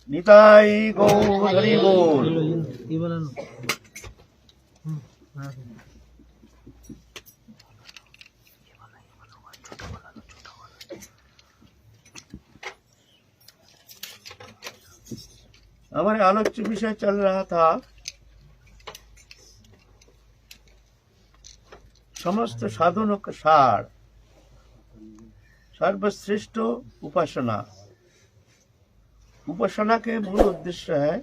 নিতাই গৌর হরি বল। हमारे आलोच्य विषय चल रहा था समस्त साधनों का सार, सर्वश्रेष्ठ उपासना। उपासना के मूल उद्देश्य है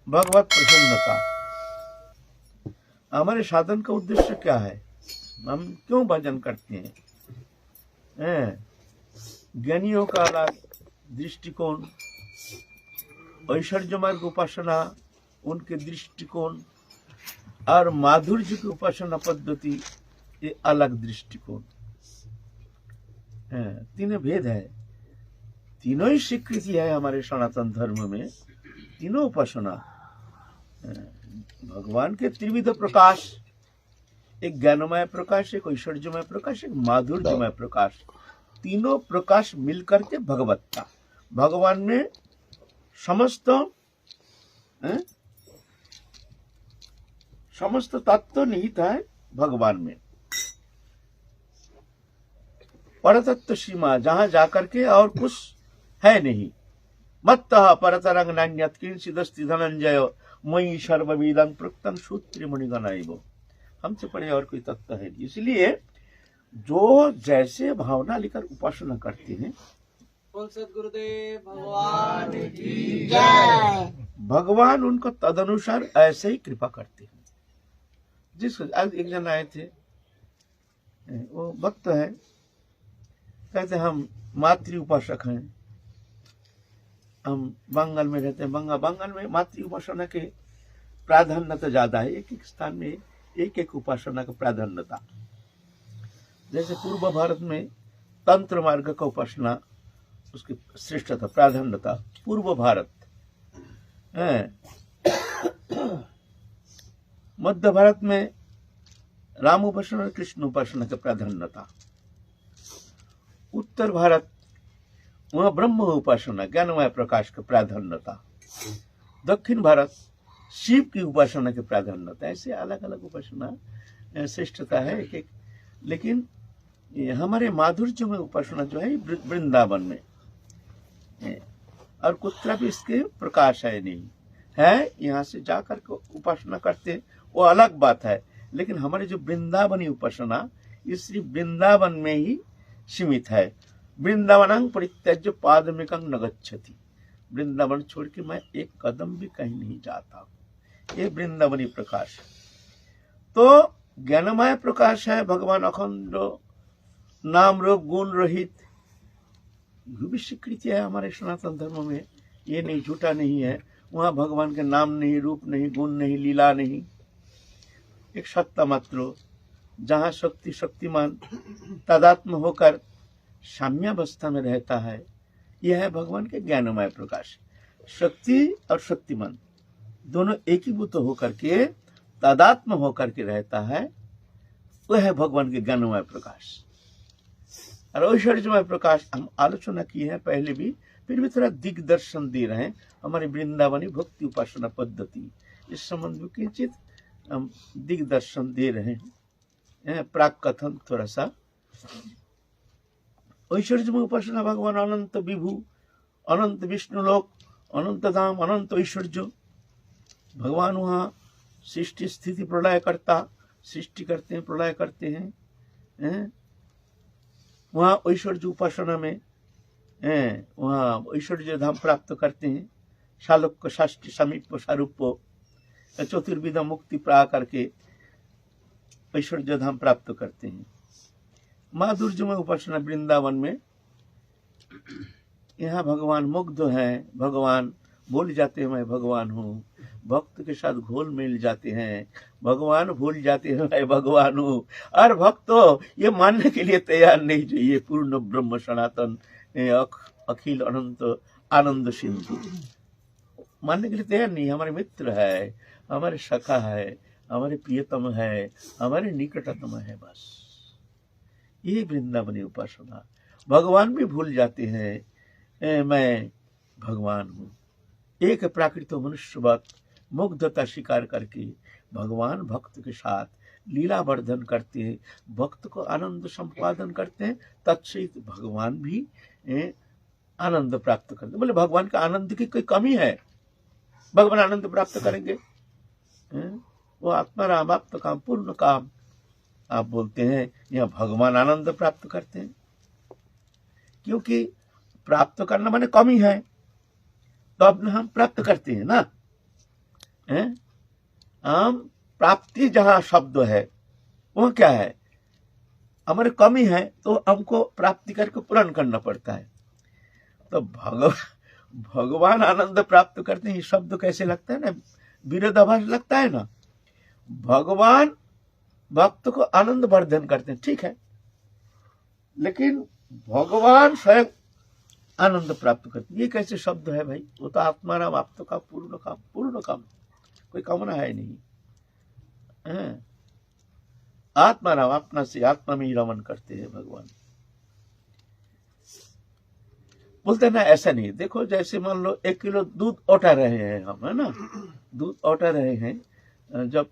भगवत प्रसन्नता। हमारे साधन का उद्देश्य क्या है, हम क्यों भजन करते हैं? ज्ञानियों का अलग दृष्टिकोण, ऐश्वर्य मार्ग उपासना उनके दृष्टिकोण, और माधुर्य की उपासना पद्धति ये अलग दृष्टिकोण। तीनों भेद है, तीनों ही स्वीकृति है हमारे सनातन धर्म में। तीनों उपासना भगवान के त्रिविध प्रकाश, एक ज्ञानमय प्रकाश, एक ऐश्वर्यमय प्रकाश, एक माधुर्यमय प्रकाश, तीनों प्रकाश मिलकर के भगवत्ता। भगवान में समस्त समस्त तत्व निहित है भगवान में। परतत्व सीमा, जहां जाकर के और कुछ है नहीं। मत्तः परतरंग नान्यत् किंचिदस्ति धनंजय मयि सर्वविदं प्रोक्तं सूत्रे मुनिगणैव। हमसे परे और कोई तत्व है नहीं। इसलिए जो जैसे भावना लेकर उपासना करते हैं, सदगुरुदेव भगवान की जय, भगवान उनको तदनुसार ऐसे ही कृपा करते हैं। जिस आज एक जन आए थे, वो भक्त है, कहते हम मातृ उपासक हैं, हम बंगाल में रहते हैं। बंगाल में मातृ उपासना के प्राधान्यता ज्यादा है। एक एक स्थान में एक एक उपासना का प्राधान्यता। जैसे पूर्व भारत में तंत्र मार्ग का उपासना, उसकी श्रेष्ठता, प्राधान्यता पूर्व भारत है। मध्य भारत में राम उपासना और कृष्ण उपासना का प्राधान्यता। उत्तर भारत वहां ब्रह्म उपासना, ज्ञानमय प्रकाश का प्राधान्यता। दक्षिण भारत शिव की उपासना की प्राधान्यता। ऐसे अलग अलग उपासना श्रेष्ठता है एक एक। लेकिन हमारे माधुर्य में उपासना जो है वृंदावन में है, और कुत्रा भी इसके प्रकाश है नहीं है। यहाँ से जाकर के उपासना करते वो अलग बात है, लेकिन हमारे जो वृंदावनी उपासना इस वृंदावन में ही सीमित है। वृंदावनं परित्यज्य पादमेकं न गच्छति। वृंदावन छोड़ के मैं एक कदम भी कहीं नहीं जाता। ये वृंदावनी प्रकाश। तो ज्ञानमय प्रकाश है भगवान अखंड, नाम रूप गुण रहित। भी स्वीकृति है हमारे सनातन धर्म में, ये नहीं, झूठा नहीं है। वहां भगवान के नाम नहीं, रूप नहीं, गुण नहीं, लीला नहीं, एक सत्ता मात्र, जहां शक्ति शक्तिमान तदात्म होकर साम्यावस्था में रहता है। यह है भगवान के ज्ञानमय प्रकाश। शक्ति और शक्तिमान दोनों एकीभूत होकर के तदात्म होकर के रहता है, वह है भगवान के ज्ञानमय प्रकाश। और ऐश्वर्यमय प्रकाश हम आलोचना की है पहले भी, फिर भी थोड़ा दिग्दर्शन दे रहे हैं हमारे वृंदावनी भक्ति उपासना पद्धति। इस संबंध में किंचित हम दिग्दर्शन दे रहे हैं, प्राक कथन थोड़ा सा। ऐश्वर्यमय उपासना भगवान अनंत विभु, अनंत विष्णु लोक, अनंत धाम, अनंत ऐश्वर्य। भगवान वहाँ सृष्टि स्थिति प्रलय करता, सृष्टि करते हैं, प्रलय करते हैं। वहाँ ऐश्वर्य उपासना में वहाँ ऐश्वर्य धाम प्राप्त करते हैं। शालोक्य षष्ठी समीप सारूप चतुर्विध मुक्ति प्रा करके ऐश्वर्य धाम प्राप्त करते हैं। माधुर्य में उपासना वृंदावन में, यहाँ भगवान मुग्ध है, भगवान भूल जाते हैं मैं भगवान हूँ। भक्त के साथ घोल मिल जाते हैं, भगवान भूल जाते हैं मैं भगवान हूँ। और भक्त ये मानने के लिए तैयार नहीं जो ये पूर्ण ब्रह्म सनातन अखिल अनंत आनंद सिंधु मानने के लिए तैयार नहीं। हमारे मित्र है, हमारे सखा है, हमारे प्रियतम है, हमारे निकटतम है। बस ये वृंदावनी उपासना। भगवान भी भूल जाते हैं मैं भगवान हूँ। एक प्राकृत मनुष्यवत मुग्धता स्वीकार करके भगवान भक्त के साथ लीला वर्धन करते हैं, भक्त को आनंद संपादन करते हैं, तत्सहित भगवान भी आनंद प्राप्त करते हैं। बोले भगवान का आनंद की कोई कमी है? भगवान आनंद प्राप्त करेंगे? वो आत्मा राम आप तो काम पूर्ण काम आप बोलते हैं, यहाँ भगवान आनंद प्राप्त करते हैं। क्योंकि प्राप्त करना माने कमी है, तो अब हम प्राप्त करते हैं ना। हम प्राप्ति जहां शब्द है वो क्या है? हमारे कमी है तो हमको प्राप्ति करके पूर्ण करना पड़ता है। तो भगवान आनंद प्राप्त करते हैं, शब्द कैसे लगता है ना, विरोधाभास लगता है ना। भगवान भक्त को आनंद वर्धन करते हैं, ठीक है, लेकिन भगवान स्वयं आनंद प्राप्त करते हैं, ये कैसे शब्द है भाई? वो तो आत्माराम आप तो का पूर्ण काम, कोई कामना है नहीं। आत्माराम अपना से आत्मा में ही रमन करते हैं भगवान। बोलते ना ऐसा नहीं। देखो जैसे मान लो 1 किलो दूध औटा रहे हैं हम, है ना, दूध औटा रहे हैं, जब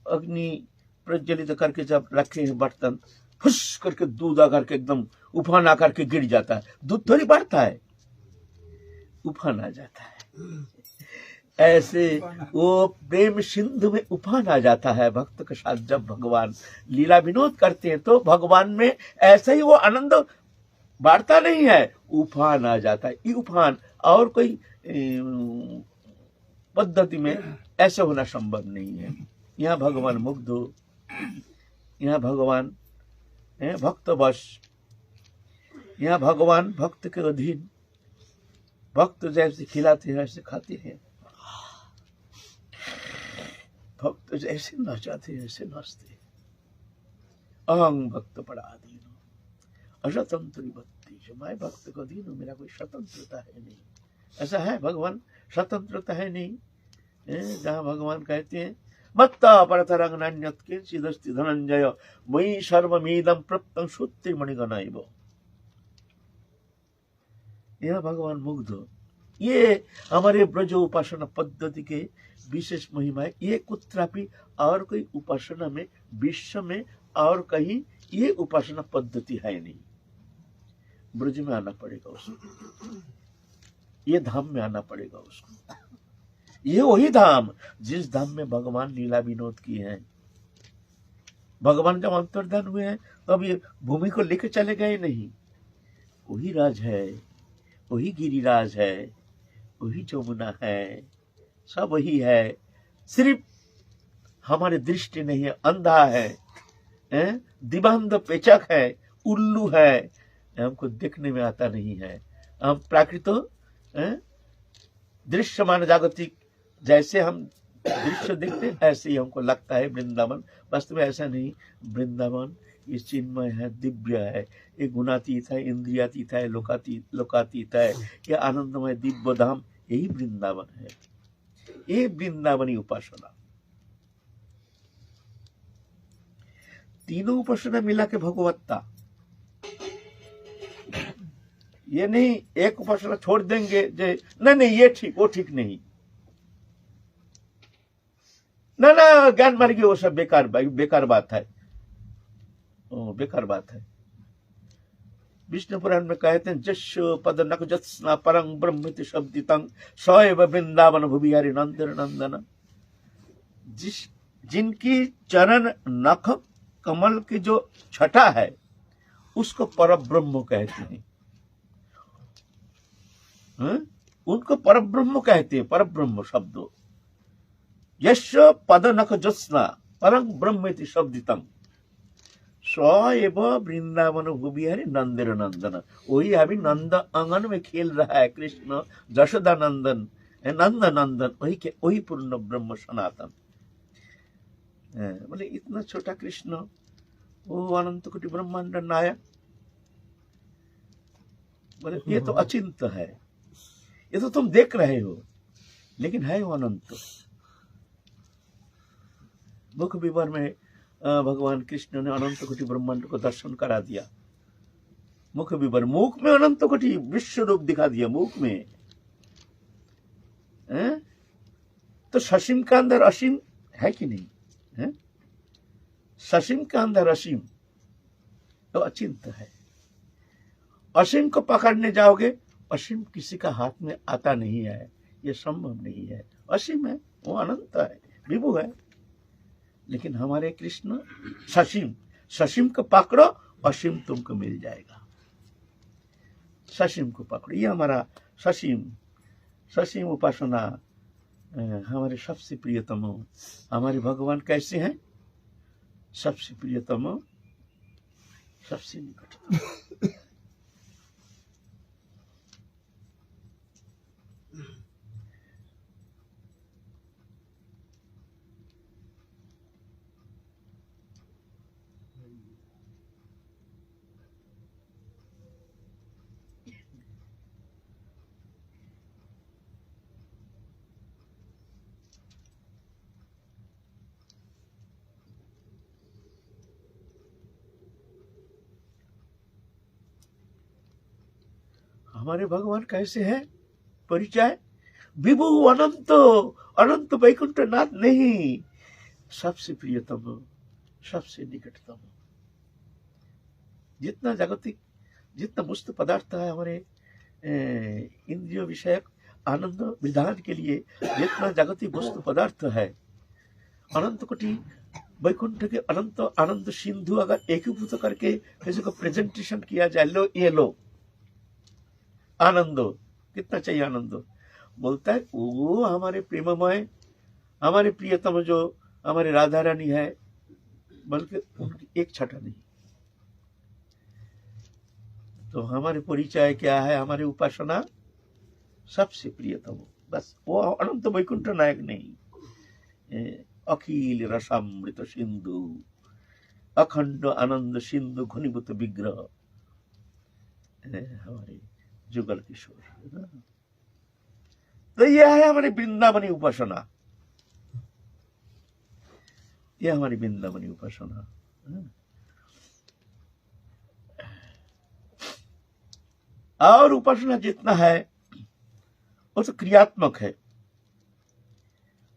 अग्नि प्रज्वलित करके जब रखे हैं बर्तन, फुस करके दूध आकर के एकदम उफान आकर के गिर जाता है, दूध थोड़ी बढ़ता है, उफान आ जाता है। ऐसे वो प्रेम सिंधु में उफान आ जाता है भक्त के साथ। जब भगवान लीला विनोद करते हैं तो भगवान में ऐसा ही वो आनंद बढ़ता नहीं है, उफान आ जाता है। ये उफान और कोई पद्धति में ऐसे होना संभव नहीं है। यहाँ भगवान मुग्ध हो, यहाँ भगवान भक्त वश, यहाँ भगवान भक्त के अधीन, भक्त जैसे खिलाते हैं ऐसे खाते हैं, भक्त जैसे नचाते हैं ऐसे नाचते हैं। अहं भक्त पराधीन अस्वतंत्र भक्ति, जो मैं भक्त को अधीन हूँ, मेरा कोई स्वतंत्रता है नहीं। ऐसा है भगवान, स्वतंत्रता है नहीं। जहाँ भगवान कहते हैं मत्ता परतरंग नान्यत् किंचिदस्ति धनंजय मयि सर्वमिदं प्रप्तं श्रुति मणिगणैव। यह भगवान मुग्ध। ये हमारे ब्रज उपासना पद्धति के विशेष महिमा है। ये कुत्रापि और कोई उपासना में विश्व में और कहीं ये उपासना पद्धति है नहीं। ब्रज में आना पड़ेगा उसको, ये धाम में आना पड़ेगा उसको। ये वही धाम जिस धाम में भगवान लीला विनोद की है। भगवान जब अंतर्धान हुए हैं तो अब ये भूमि को लेकर चले गए नहीं। वही राज है, वही गिरिराज है, वही जमुना है, सब वही है। सिर्फ हमारी दृष्टि नहीं है, अंधा है, दिबांध पेचक है, उल्लू है, हमको देखने में आता नहीं है। हम प्राकृत दृश्यमान जागतिक जैसे हम दृश्य देखते हैं ऐसे ही हमको लगता है वृंदावन। वास्तव में ऐसा नहीं। वृंदावन ये चिन्मय है, दिव्य है, ये गुणातीत है, इंद्रियातीत है, लोकातीत है, ये आनंदमय दिव्य धाम, यही वृंदावन है। ये वृंदावनी उपासना, तीनों उपासना मिला के भगवत्ता। ये नहीं एक उपासना छोड़ देंगे जे नहीं ये ठीक वो ठीक नहीं, ना ज्ञान मार्गी वो सब बेकार बात है, बेकार बात है। विष्णु पुराण में कहते हैं जश पद नख जत्स्ना परं ब्रह्मिति शब्दितं सएव वृंदावन भुविहारी नंदन नंदन। जिनकी चरण नख कमल की जो छटा है उसको परब्रह्म कहते हैं। उनको परब्रह्म कहते हैं। परब्रह्म शब्द यश पद नख जत्स्ना परं ब्रह्मिति शब्दितं एव वृंदावन भुविहारी नंदन नंदन। वही अभी नंद आंगन में खेल रहा है कृष्ण, जशोदा नंदन, नंद नंदन, वही पूर्ण ब्रह्म सनातन। बोले इतना छोटा कृष्ण, वो अनंत कोटि ब्रह्मांड नायक। बोले ये तो अचिंत है, ये तो तुम देख रहे हो, लेकिन है वो अनंत। मुख विवर में भगवान कृष्ण ने अनंत कोटि ब्रह्मांड को दर्शन करा दिया। मुख विवर, मुख में अनंत कोटि विश्व रूप दिखा दिया मुख में, हैं? तो ससीम का अंदर असीम है कि नहीं है? ससीम का अंदर असीम तो अचिंत है। असीम को पकड़ने जाओगे, असीम किसी का हाथ में आता नहीं है, ये संभव नहीं है। असीम है, वो अनंत है, विभु है। लेकिन हमारे कृष्ण ससीम, ससीम को पकड़ो, असीम तुमको मिल जाएगा। ससीम को पकड़ो, ये हमारा ससीम, ससीम उपासना हमारे सबसे प्रियतम। हमारे भगवान कैसे हैं? सबसे प्रियतम, सबसे निकटतम। हमारे भगवान कैसे हैं? परिचय विभु अनंत, अनंत वैकुंठ नाथ नहीं, सबसे प्रियतम, सबसे निकटतम। जितना जागतिक, जितना मुक्त पदार्थ है हमारे इंद्रिय विषयक आनंद विधान के लिए, जितना जागतिक वस्तु पदार्थ है, अनंत कोटि वैकुंठ के अनंत आनंद सिंधु अगर एकीभूत करके किसी को प्रेजेंटेशन किया जाए, लो ये लो आनंद, कितना चाहिए आनंद, बोलता है वो हमारे प्रेममय, हमारे प्रियतम जो हमारे राधा रानी है, बल्कि उनकी एक छटा नहीं। तो हमारे परिचय क्या है? हमारी उपासना सबसे प्रियतम, बस वो अनंत वैकुंठ नायक नहीं, अखिल रसामृत सिंधु, अखंड आनंद सिंधु घनीभूत विग्रह, हमारे जुगल किशोर। तो यह है हमारी वृंदावनी उपासना, यह हमारी वृंदावनी उपासना। और उपासना जितना है वो तो क्रियात्मक है।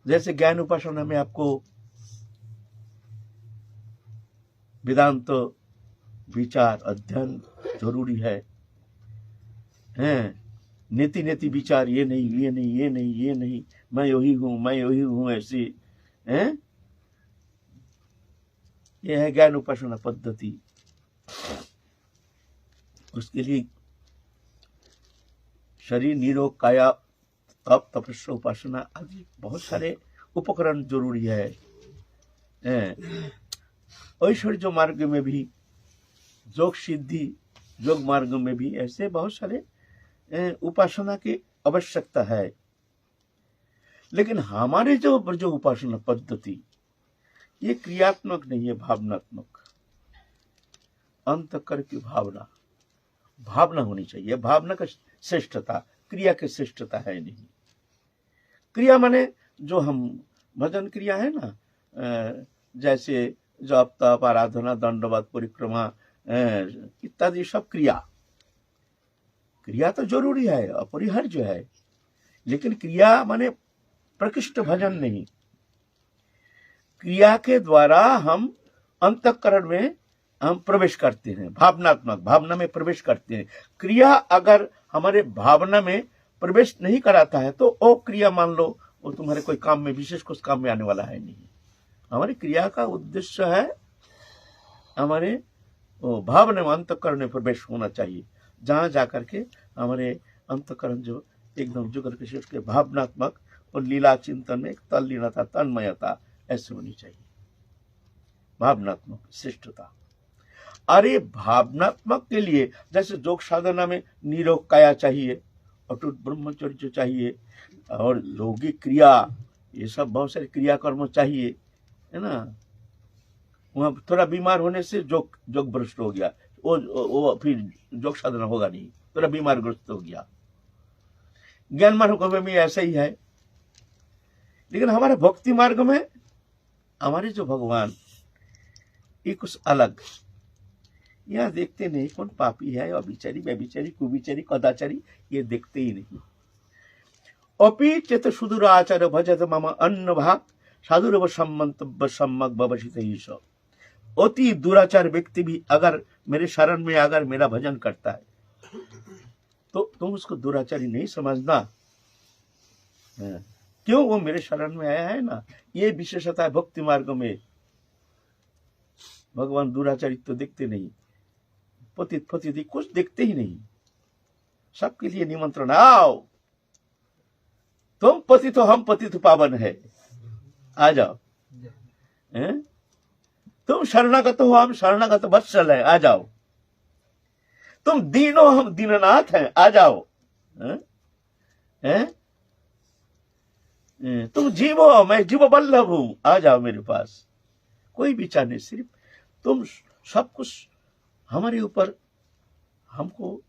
जैसे ज्ञान उपासना में आपको वेदांत विचार अध्ययन जरूरी है, नीति नीति विचार, ये नहीं ये नहीं ये नहीं ये नहीं, मैं यही हूं मैं यही हूं, ऐसी हैं। यह है ज्ञान उपासना पद्धति। उसके लिए शरीर निरोग, काया तप, तपस्या, उपासना आदि बहुत सारे उपकरण जरूरी है। ऐश्वर्य मार्ग में भी, योग सिद्धि योग मार्ग में भी ऐसे बहुत सारे उपासना की आवश्यकता है। लेकिन हमारे जो उपासना पद्धति, ये क्रियात्मक नहीं है, भावनात्मक, अंतःकरण की भावना, भावना होनी चाहिए। भावना का श्रेष्ठता, क्रिया की श्रेष्ठता है नहीं। क्रिया माने जो हम भजन क्रिया है ना, जैसे जप तप आराधना दंडवत परिक्रमा इत्यादि सब क्रिया, क्रिया तो जरूरी है, अपरिहार्य है, लेकिन क्रिया माने प्रकृष्ट भजन नहीं। क्रिया के द्वारा हम अंतःकरण में हम प्रवेश करते हैं, भावनात्मक भावना में प्रवेश करते हैं। क्रिया अगर हमारे भावना में प्रवेश नहीं कराता है तो वो क्रिया मान लो वो तुम्हारे कोई काम में, विशेष कुछ काम में आने वाला है नहीं। हमारी क्रिया का उद्देश्य है हमारे भावना में, अंतःकरण में प्रवेश होना चाहिए, जहां जाकर के हमारे अंतःकरण जो एकदम जुगल किशोर के भावनात्मक और लीला चिंतन में तल्लीनता, तन्मयता ऐसे होनी चाहिए, भावनात्मक श्रेष्ठता। अरे भावनात्मक के लिए जैसे योग साधना में निरोग काया चाहिए, अटूट ब्रह्मचर्य चाहिए, और लौकिक क्रिया, ये सब बहुत सारे क्रियाकर्म चाहिए, है ना। वहां थोड़ा बीमार होने से योग भ्रष्ट हो गया, वो फिर योग साधना होगा नहीं, थोड़ा बीमार ग्रस्त हो गया। ज्ञान मार्ग में भी ऐसा ही है। लेकिन हमारे भक्ति मार्ग में हमारे जो भगवान, ये कुछ अलग, यहाँ देखते नहीं कौन पापी है, अभिचारी, व्यभिचारी, कुविचारी, कदाचारी, ये देखते ही नहीं। अपि चेत सुदूर आचार भजत मम अन्न भाग साधुरव सम्मंतव्य सम्मक भवसित ही सब। अति दुराचार व्यक्ति भी अगर मेरे शरण में अगर मेरा भजन करता है तो तुम उसको दुराचारी नहीं समझना। क्यों? वो मेरे शरण में आया है ना। ये विशेषता है भक्ति मार्ग में। भगवान दुराचारित तो देखते नहीं, पतित पतित कुछ देखते ही नहीं। सबके लिए निमंत्रण, आओ तुम पतित हो, हम पतित पावन है, आ जाओ। तुम शरणागत हो, हम शरणागत वत्सल है, आ जाओ। तुम दीन हो, हम दीननाथ हैं, आ जाओ। तुम जीव हो, मैं जीव बल्लभ हूं, आ जाओ मेरे पास। कोई विचार नहीं, सिर्फ तुम सब कुछ हमारे ऊपर हमको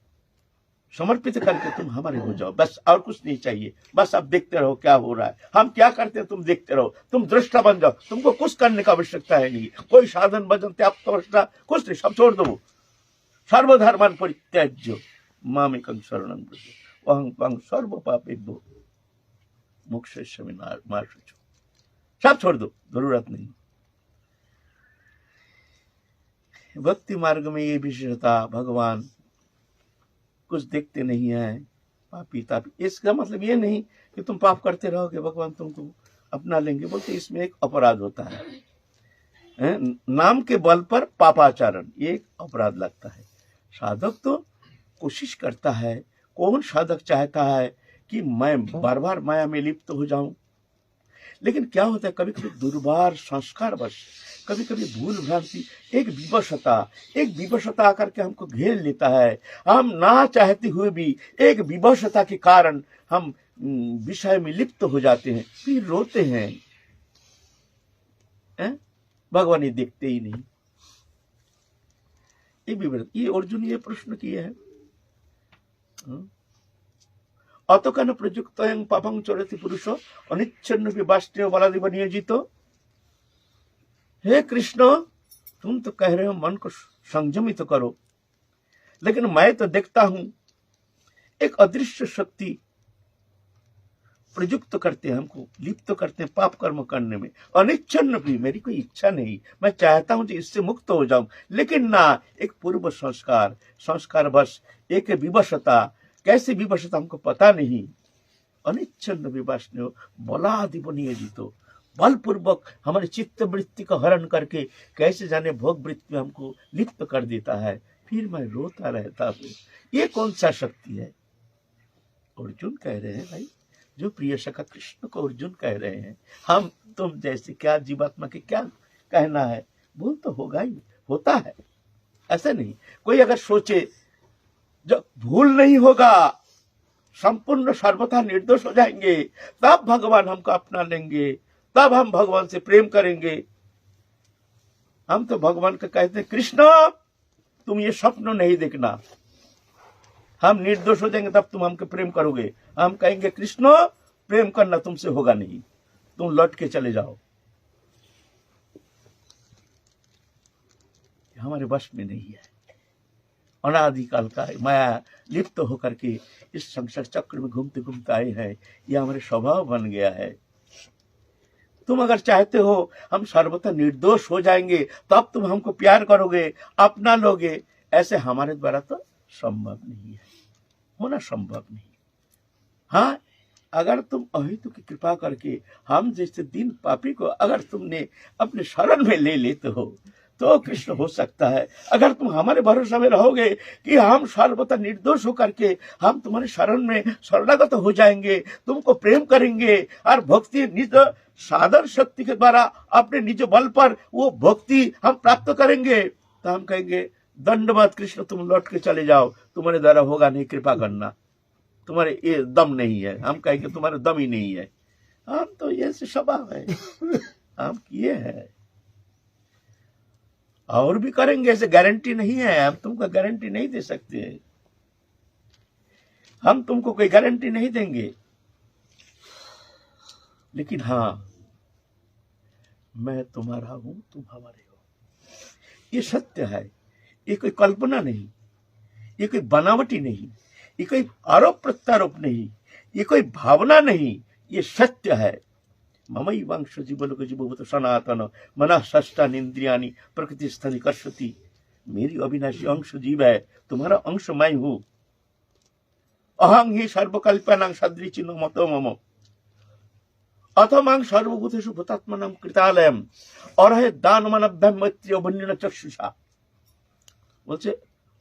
समर्पित करके तुम हमारे हो जाओ, बस। और कुछ नहीं चाहिए, बस आप देखते रहो क्या हो रहा है, हम क्या करते हैं तुम देखते रहो, तुम दृष्टा बन जाओ। तुमको कुछ करने का आवश्यकता है नहीं, कोई साधन भजन त्याग तपस्या कुछ नहीं, सब छोड़ दो। सर्वधर्मान परित्याज्य मामेकं शरणं व्रज अहं त्वां सर्व पापेभ्यो मोक्षयिष्यामि मा शुचि। सब छोड़ दो, जरूरत नहीं। भक्ति मार्ग में ये विशेषता, भगवान कुछ देखते नहीं है। पापी तापी, इसका मतलब ये नहीं कि तुम पाप करते रहोगे भगवान तुमको अपना लेंगे, बोलते इसमें एक अपराध होता है। नाम के बल पर पापाचरण, ये एक अपराध लगता है। साधक तो कोशिश करता है, कौन साधक चाहता है कि मैं बार बार माया में लिप्त हो जाऊं। लेकिन क्या होता है, कभी कभी दुर्भार संस्कार बस, कभी कभी भूल भ्रांति, एक विवशता आकर के हमको घेर लेता है। हम ना चाहते हुए भी एक विवशता के कारण हम विषय में लिप्त हो जाते हैं, फिर रोते हैं। भगवान ये देखते ही नहीं। ये अर्जुन ये प्रश्न किए हैं, अतकन प्रयुक्त पापं चरति पुरुष अनिच्छन्न विवाष्टेय बलादिव नियोजित। हे कृष्ण, तुम तो कह रहे हो मन को संयमित करो, लेकिन मैं तो देखता हूं एक अदृश्य शक्ति प्रयुक्त करते हैं, हमको लिप्त करते हैं पाप कर्म करने में। अनिच्छन्न भी, मेरी कोई इच्छा नहीं, मैं चाहता हूं कि इससे मुक्त हो जाऊं, लेकिन ना, एक पूर्व संस्कार बस, एक विवशता। कैसे विवशता हमको पता नहीं। अनिच्छन्न विवशने बलादिव नियोजितो, बलपूर्वक हमारे चित्त वृत्ति का हरण करके कैसे जाने भोग वृत्ति में हमको लिप्त कर देता है, फिर मैं रोता रहता हूं। ये कौन सा शक्ति है? अर्जुन कह रहे हैं भाई, जो प्रिय सखा कृष्ण को अर्जुन कह रहे हैं, हम तुम जैसे क्या जीवात्मा के क्या कहना है, भूल तो होगा ही, होता है, ऐसा नहीं। कोई अगर सोचे जब भूल नहीं होगा, संपूर्ण सर्वथा निर्दोष हो जाएंगे, तब भगवान हमको अपना लेंगे, तब हम भगवान से प्रेम करेंगे। हम तो भगवान को कहते हैं, कृष्ण तुम ये स्वप्न नहीं देखना, हम निर्दोष हो जाएंगे तब तुम हमको प्रेम करोगे। हम कहेंगे कृष्ण प्रेम करना तुमसे होगा नहीं, तुम लौट के चले जाओ। हमारे वश में नहीं है। अनादिकाल का माया लिप्त होकर के इस संसार चक्र में घूमते घूमते आए हैं, यह हमारे स्वभाव बन गया है। तुम अगर चाहते हो हम सर्वथा निर्दोष हो जाएंगे, तब तुम हमको प्यार करोगे, अपना लोगे, ऐसे हमारे द्वारा तो संभव नहीं है, होना संभव नहीं। हाँ, अगर तुम अहितु की कृपा करके हम जैसे दीन पापी को अगर तुमने अपने शरण में ले लेते हो तो कृष्ण हो सकता है। अगर तुम हमारे भरोसा में रहोगे कि हम सर्वथा निर्दोष होकर के हम तुम्हारे शरण में शरणागत हो जाएंगे, तुमको प्रेम करेंगे और भक्ति निज साधन शक्ति के द्वारा अपने निज बल पर वो भक्ति हम प्राप्त करेंगे, तो हम कहेंगे दंडवत कृष्ण, तुम लौट के चले जाओ, तुम्हारे द्वारा होगा नहीं, कृपा करना, तुम्हारे ये दम नहीं है। हम कहेंगे तुम्हारे दम ही नहीं है। हम तो ये स्वभाव है, हम किए हैं और भी करेंगे, ऐसे गारंटी नहीं है। हम तुमको गारंटी नहीं दे सकते, हम तुमको कोई गारंटी नहीं देंगे, लेकिन हाँ, मैं तुम्हारा हूं, तुम हमारे हो, ये सत्य है। ये कोई कल्पना नहीं, ये कोई बनावटी नहीं, ये कोई आरोप प्रत्यारोप नहीं, ये कोई भावना नहीं, ये सत्य है। ममई वंश जीवलोक जीवभूत सनातन मनः षष्ठानि इंद्रियाणि प्रकृति स्थनि कर्षति। मेरी अविनाशी अंश जीव है, तुम्हारा अंश मैं हूं। अहं ही सर्वकल्पनां सदृचिन्नो मतो मम अथमां सर्वभूतेषु भूतात्मनां कृतालयम् और है दानमानभ्याम मैत्री अभन्य चक्षुषा। बोलছে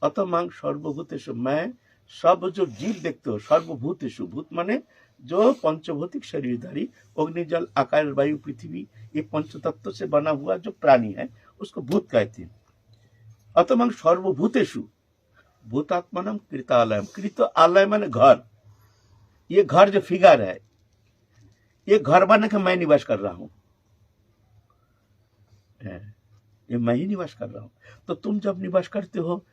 अथमां सर्वभूतेषु, मैं सब जो जीव देखते हो, सर्वभूतेषु, भूत माने जो पंचभौतिक शरीरधारी अग्नि जल आकाश वायु पृथ्वी, ये पंच तत्व से बना हुआ जो प्राणी है उसको भूत कहते हैं। अतमं सर्वभूतेषु भूतात्मनम कृतालयम। कृत आलय माने घर, ये घर जो फिगर है, ये घर बना के मैं निवास कर रहा हूं, ये मैं ही निवास कर रहा हूं। तो तुम जब निवास करते हो,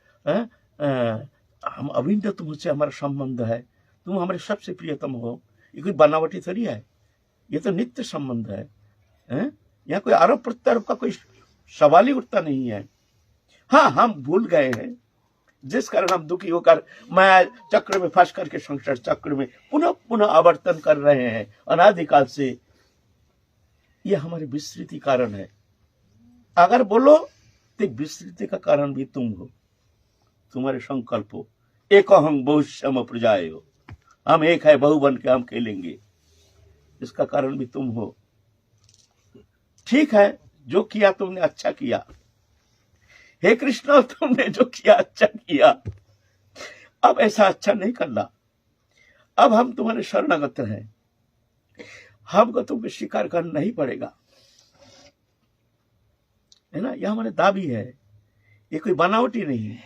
हम अभिन्न तुमसे हमारा संबंध है, तुम हमारे सबसे प्रियतम हो। ये कोई बनावटी थोड़ी है, ये तो नित्य संबंध है। यहाँ कोई आरोप प्रत्यारोप का कोई सवाल ही उठता नहीं है। हाँ, हम भूल गए हैं, जिस कारण हम दुखी होकर माया चक्र में फंस करके संसार चक्र में पुनः पुनः आवर्तन कर रहे हैं अनादिकाल से। ये हमारे विस्मृति कारण है। अगर बोलो तो विस्मृति का कारण भी तुम हो, तुम्हारे संकल्प हो। एक अहं बहुश्यम प्रजाए हो, हम एक है, बहु बन के हम खेलेंगे, इसका कारण भी तुम हो। ठीक है, जो किया तुमने अच्छा किया। हे कृष्ण, तुमने जो किया अच्छा किया, अब ऐसा अच्छा नहीं करना। अब हम तुम्हारे शरणागत हैं, हमको तुमको स्वीकार करना ही पड़ेगा, है ना। यह हमारे दाबी है, ये कोई बनावटी नहीं,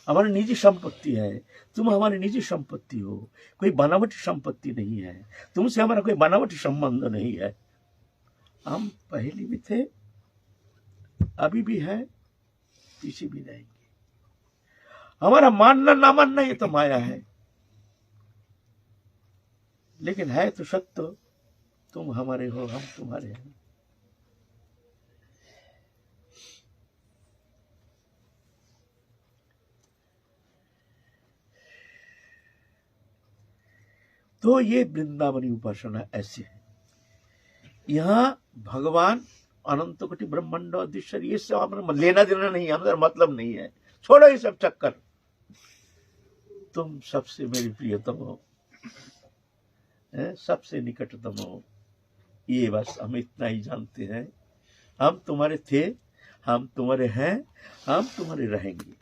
हमारी निजी संपत्ति है। तुम हमारी निजी संपत्ति हो, कोई बनावटी संपत्ति नहीं है। तुमसे हमारा कोई बनावटी संबंध नहीं है। हम पहले भी थे, अभी भी है, पीछे भी रहेंगे। हमारा मानना ना मानना ये तो माया है, लेकिन है तो सत्य। तुम हमारे हो, हम तुम्हारे हैं। तो ये वृंदावनी उपासना ऐसी है। यहाँ भगवान अनंत कोटि ब्रह्मांड अधीश्वर, ये सब हमारा लेना देना नहीं है, हमारा मतलब नहीं है। छोड़ो ये सब चक्कर। तुम सबसे मेरी प्रियतम हो, सबसे निकटतम हो, ये बस हम इतना ही जानते हैं। हम तुम्हारे थे, हम तुम्हारे हैं, हम तुम्हारे रहेंगे।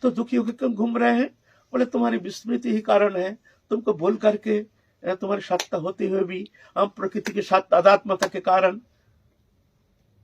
तो दुखी होकर क्यों घूम रहे हैं? बोले तुम्हारी विस्मृति ही कारण है। तुमको भूल करके, तुम्हारी सत्ता होते हुए भी हम प्रकृति के साथ तादात्म्यता के कारण,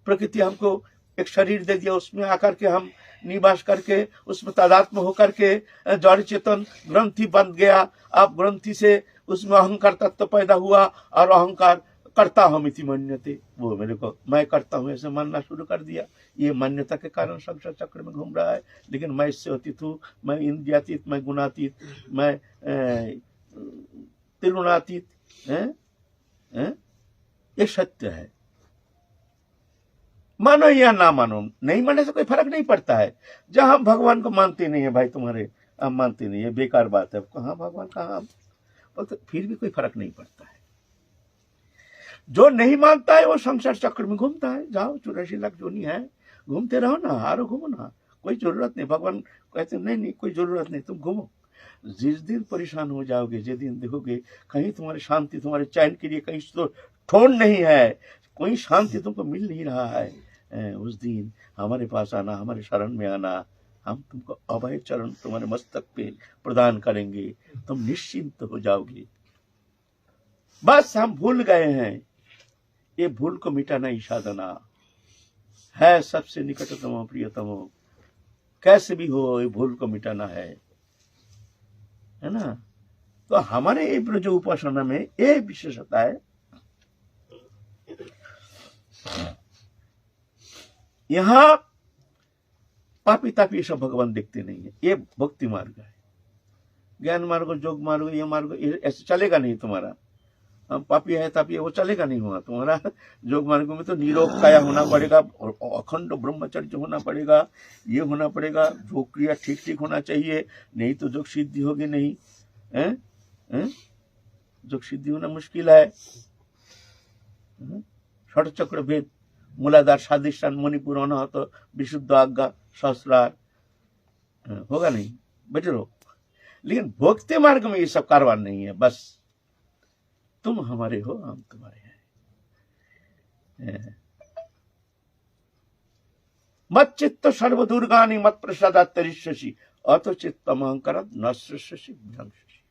प्रकृति हमको एक शरीर दे दिया, उसमें आकर के हम निवास करके उसमें तादात्म्य होकर के जड़ चेतन ग्रंथि बन गया। अब ग्रंथि से उसमें अहंकार तत्व पैदा हुआ और अहंकार करता हम इति मन्यते, वो मेरे को मैं करता हूँ ऐसे मानना शुरू कर दिया। ये मान्यता के कारण संसार चक्र में घूम रहा है। लेकिन मैं इससे अतीत हूँ, मैं इंद्रियातीत, मैं गुणातीत, मैं त्रिगुणातीत, ये सत्य है। मानो या ना मानो, नहीं मानने से कोई फर्क नहीं पड़ता है। जहां हम भगवान को मानते नहीं है, भाई तुम्हारे हम मानते नहीं है, बेकार बात है। कहाँ भगवान, कहाँ हम बोलते, फिर भी कोई फर्क नहीं पड़ता है। जो नहीं मानता है वो संसार चक्र में घूमता है। जाओ 84 लाख जोनी है, घूमते रहो ना, हारो घूमो ना, कोई जरूरत नहीं। भगवान कहते नहीं, कोई जरूरत नहीं, तुम घूमो। जिस दिन परेशान हो जाओगे, जिस दिन देखोगे कहीं तुम्हारी शांति, तुम्हारे चैन के लिए कहीं तो ठोन नहीं है, कोई शांति तुमको मिल नहीं रहा है, उस दिन हमारे पास आना, हमारे शरण में आना। हम तुमको अभय चरण तुम्हारे मस्तक पे प्रदान करेंगे, तुम निश्चिंत हो जाओगे। बस हम भूल गए हैं, ये भूल को मिटाना ही साधना है। सबसे निकटतम प्रियतम, कैसे भी हो ये भूल को मिटाना है ना। तो हमारे ये ब्रज उपासना में ये विशेषता है, यहां पापी तापी ये सब भगवान देखते नहीं है। ये भक्ति मार्ग है, ज्ञान मार्ग, योग मार्ग, ये मार्ग ऐसे चलेगा नहीं तुम्हारा। हम पापी है तापी है, वो चलेगा नहीं। हुआ तुम्हारा योग मार्ग में तो निरोग काया होना पड़ेगा, अखंड ब्रह्मचर्य होना पड़ेगा, ये होना पड़ेगा, योग क्रिया ठीक ठीक होना चाहिए, नहीं तो योग सिद्धि होगी नहीं। योग सिद्धि होना मुश्किल है। षट चक्र भेद, मूलाधार, स्वाधिष्ठान, मणिपुर, अनाहत, विशुद्ध आज्ञा, सहस्रार, होगा नहीं, बैठे रहो। लेकिन भोक्ते मार्ग में ये सब कारवार नहीं है। बस तुम हमारे हो, हम तुम्हारे हैं। मत चित्त सर्वदुर्गानि मत प्रसादात् तरिष्यसि अतो चित्तम अहंकार नश्यसि भ्रंशसि।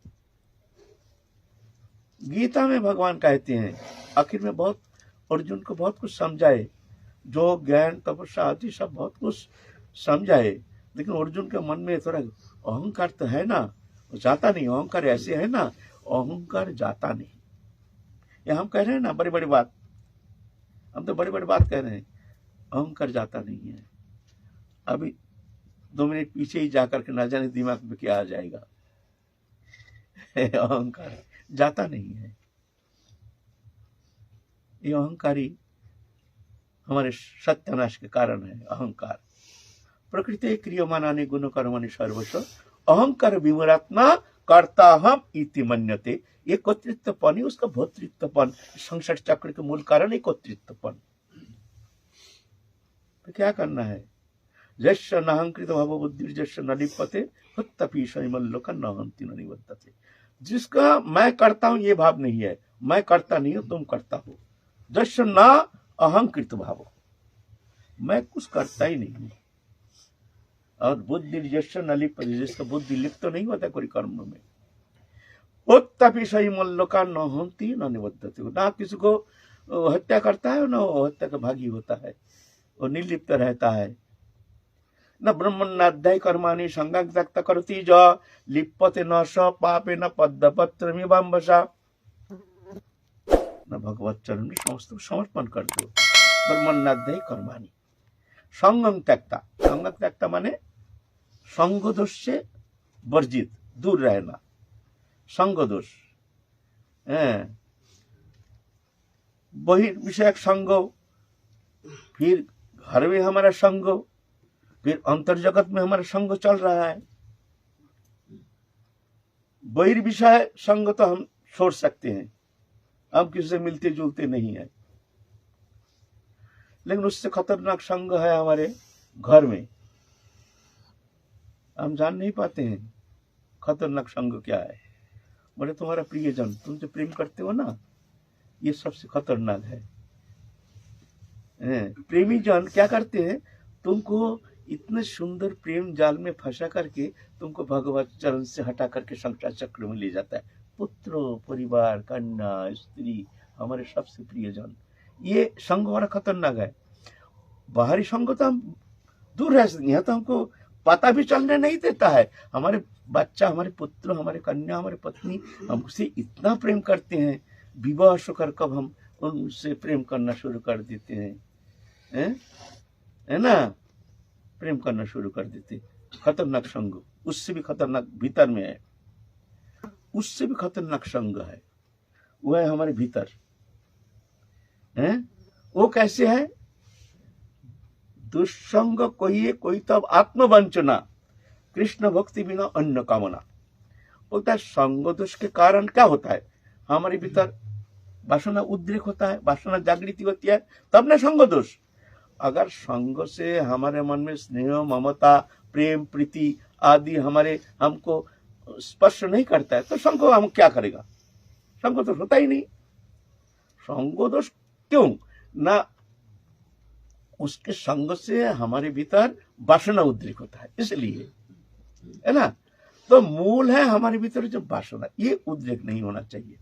गीता में भगवान कहते हैं, आखिर में बहुत अर्जुन को बहुत कुछ समझाए, जो ज्ञान तपस्या आदि सब बहुत कुछ समझाए, लेकिन अर्जुन के मन में थोड़ा अहंकार तो है ना, जाता नहीं। अहंकार ऐसे है ना, अहंकार जाता नहीं। ये हम कह रहे हैं ना बड़ी बड़ी बात, हम तो बड़ी बड़ी बात कह रहे हैं, अहंकार जाता नहीं है। अभी 2 मिनट पीछे ही जाकर के ना जाने दिमाग में क्या आ जाएगा। अहंकार जाता नहीं है। ये अहंकारी हमारे सत्यानाश के कारण है। अहंकार प्रकृति क्रियमानानि गुण कर्माणि सर्वस्व अहंकार विमरात्मा कर्ता हम इति मन्यते। ये कर्तृत्वपन ही उसका भोक्तृत्वपन, संसार चक्र के मूल कारण है कर्तृत्वपन। तो क्या करना है? यस्य नाहंकृत भव बुद्धि यस्य न लिप्यते तपि सैमल्लोक न हन्ति न निबद्धते। जिसका मैं करता हूं ये भाव नहीं है, मैं करता नहीं हूं, तुम करता हो। यस्य न अहंकृत भाव, मैं कुछ करता ही नहीं हूं। और बुद्धि यस्य न लिप्यते, जिसका बुद्धि लिप्त नहीं होता कोई कर्म में, तपि सैमल्लोक न हन्ति न निबद्धते। ना किसी को हत्या करता है, ना वो हत्या का भागी होता है, वो निर्लिप्त रहता है। न ब्रह्मण्याध्याय कर्माणि संगं त्यक्त करोति ज लिप्यते न स पापेन पद्मपत्रमिवाम्बसा। न भगवत चरण में समस्त समर्पण कर दो। ब्रह्मण्याध्याय कर्माणि संगं त्यक्ता, संगं त्यक्ता माने संग दोष से वर्जित, दूर रहना। संग दोष, बहिर्विषयक संग, फिर घर में हमारा संग, फिर अंतर जगत में हमारा संग चल रहा है। बहिर्विषय संग तो हम छोड़ सकते हैं, हम किसी से मिलते जुलते नहीं है, लेकिन उससे खतरनाक संग है हमारे घर में। हम जान नहीं पाते हैं खतरनाक संग क्या है। बोले तुम्हारा प्रियजन, तुम जो प्रेम करते हो ना, ये सबसे खतरनाक है। प्रेमी जन क्या करते हैं, तुमको इतने सुंदर प्रेम जाल में फंसा करके तुमको भगवत चरण से हटा करके संसार चक्र में ले जाता है। पुत्र, परिवार, कन्या, स्त्री, हमारे सबसे प्रियजन, ये संग हमारा खतरनाक है। बाहरी संग तो हम दूर रह सकते, यहाँ तो हमको पता भी चलने नहीं देता है। हमारे बच्चा, हमारे पुत्र, हमारे कन्या, हमारे पत्नी हमसे इतना प्रेम करते हैं, विवाह होकर कब हम उनसे प्रेम करना शुरू कर देते हैं, है ना, प्रेम करना शुरू कर देते। खतरनाक संग, उससे भी खतरनाक भीतर में है, उससे भी खतरनाक संग है, वो है हमारे भीतर। वो कैसे है? दुष्संग कोई तब आत्मवंचना, कृष्ण भक्ति बिना अन्य कामना। बोलता है संग दोष के कारण क्या होता है, हमारे भीतर वासना उद्रेक होता है, वासना जागृति होती है, तब ना संग दोष। अगर संग से हमारे मन में स्नेह, ममता, प्रेम, प्रीति आदि हमारे हमको स्पर्श नहीं करता है, तो संग हम क्या करेगा? संग दोष होता ही नहीं। संग दोष क्यों ना? उसके संग से हमारे भीतर वासना उद्रेक होता है, इसलिए, है ना। तो मूल है हमारे भीतर जो वासना, ये उद्रेक नहीं होना चाहिए।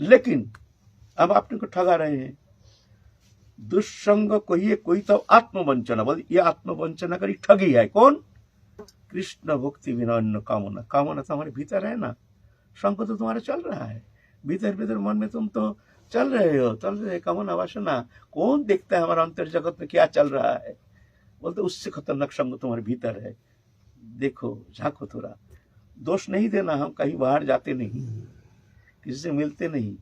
लेकिन अब आपने को ठगा रहे हैं। दुष्संग कोई तो आत्मवंचना, बोल ये आत्मवंचना करी ठगी है। कौन? कृष्ण भक्ति बिना अन्य कामना। कामना तो हमारे भीतर है ना, संग तो तुम्हारा चल रहा है भीतर भीतर, मन में तुम तो चल रहे कामना वासना। कौन देखता है हमारा अंतर जगत में क्या चल रहा है? बोलते उससे खतरनाक संग तुम्हारे भीतर है। देखो, झांको थोड़ा, दोष नहीं देना, हम कहीं बाहर जाते नहीं, किसी से मिलते नहीं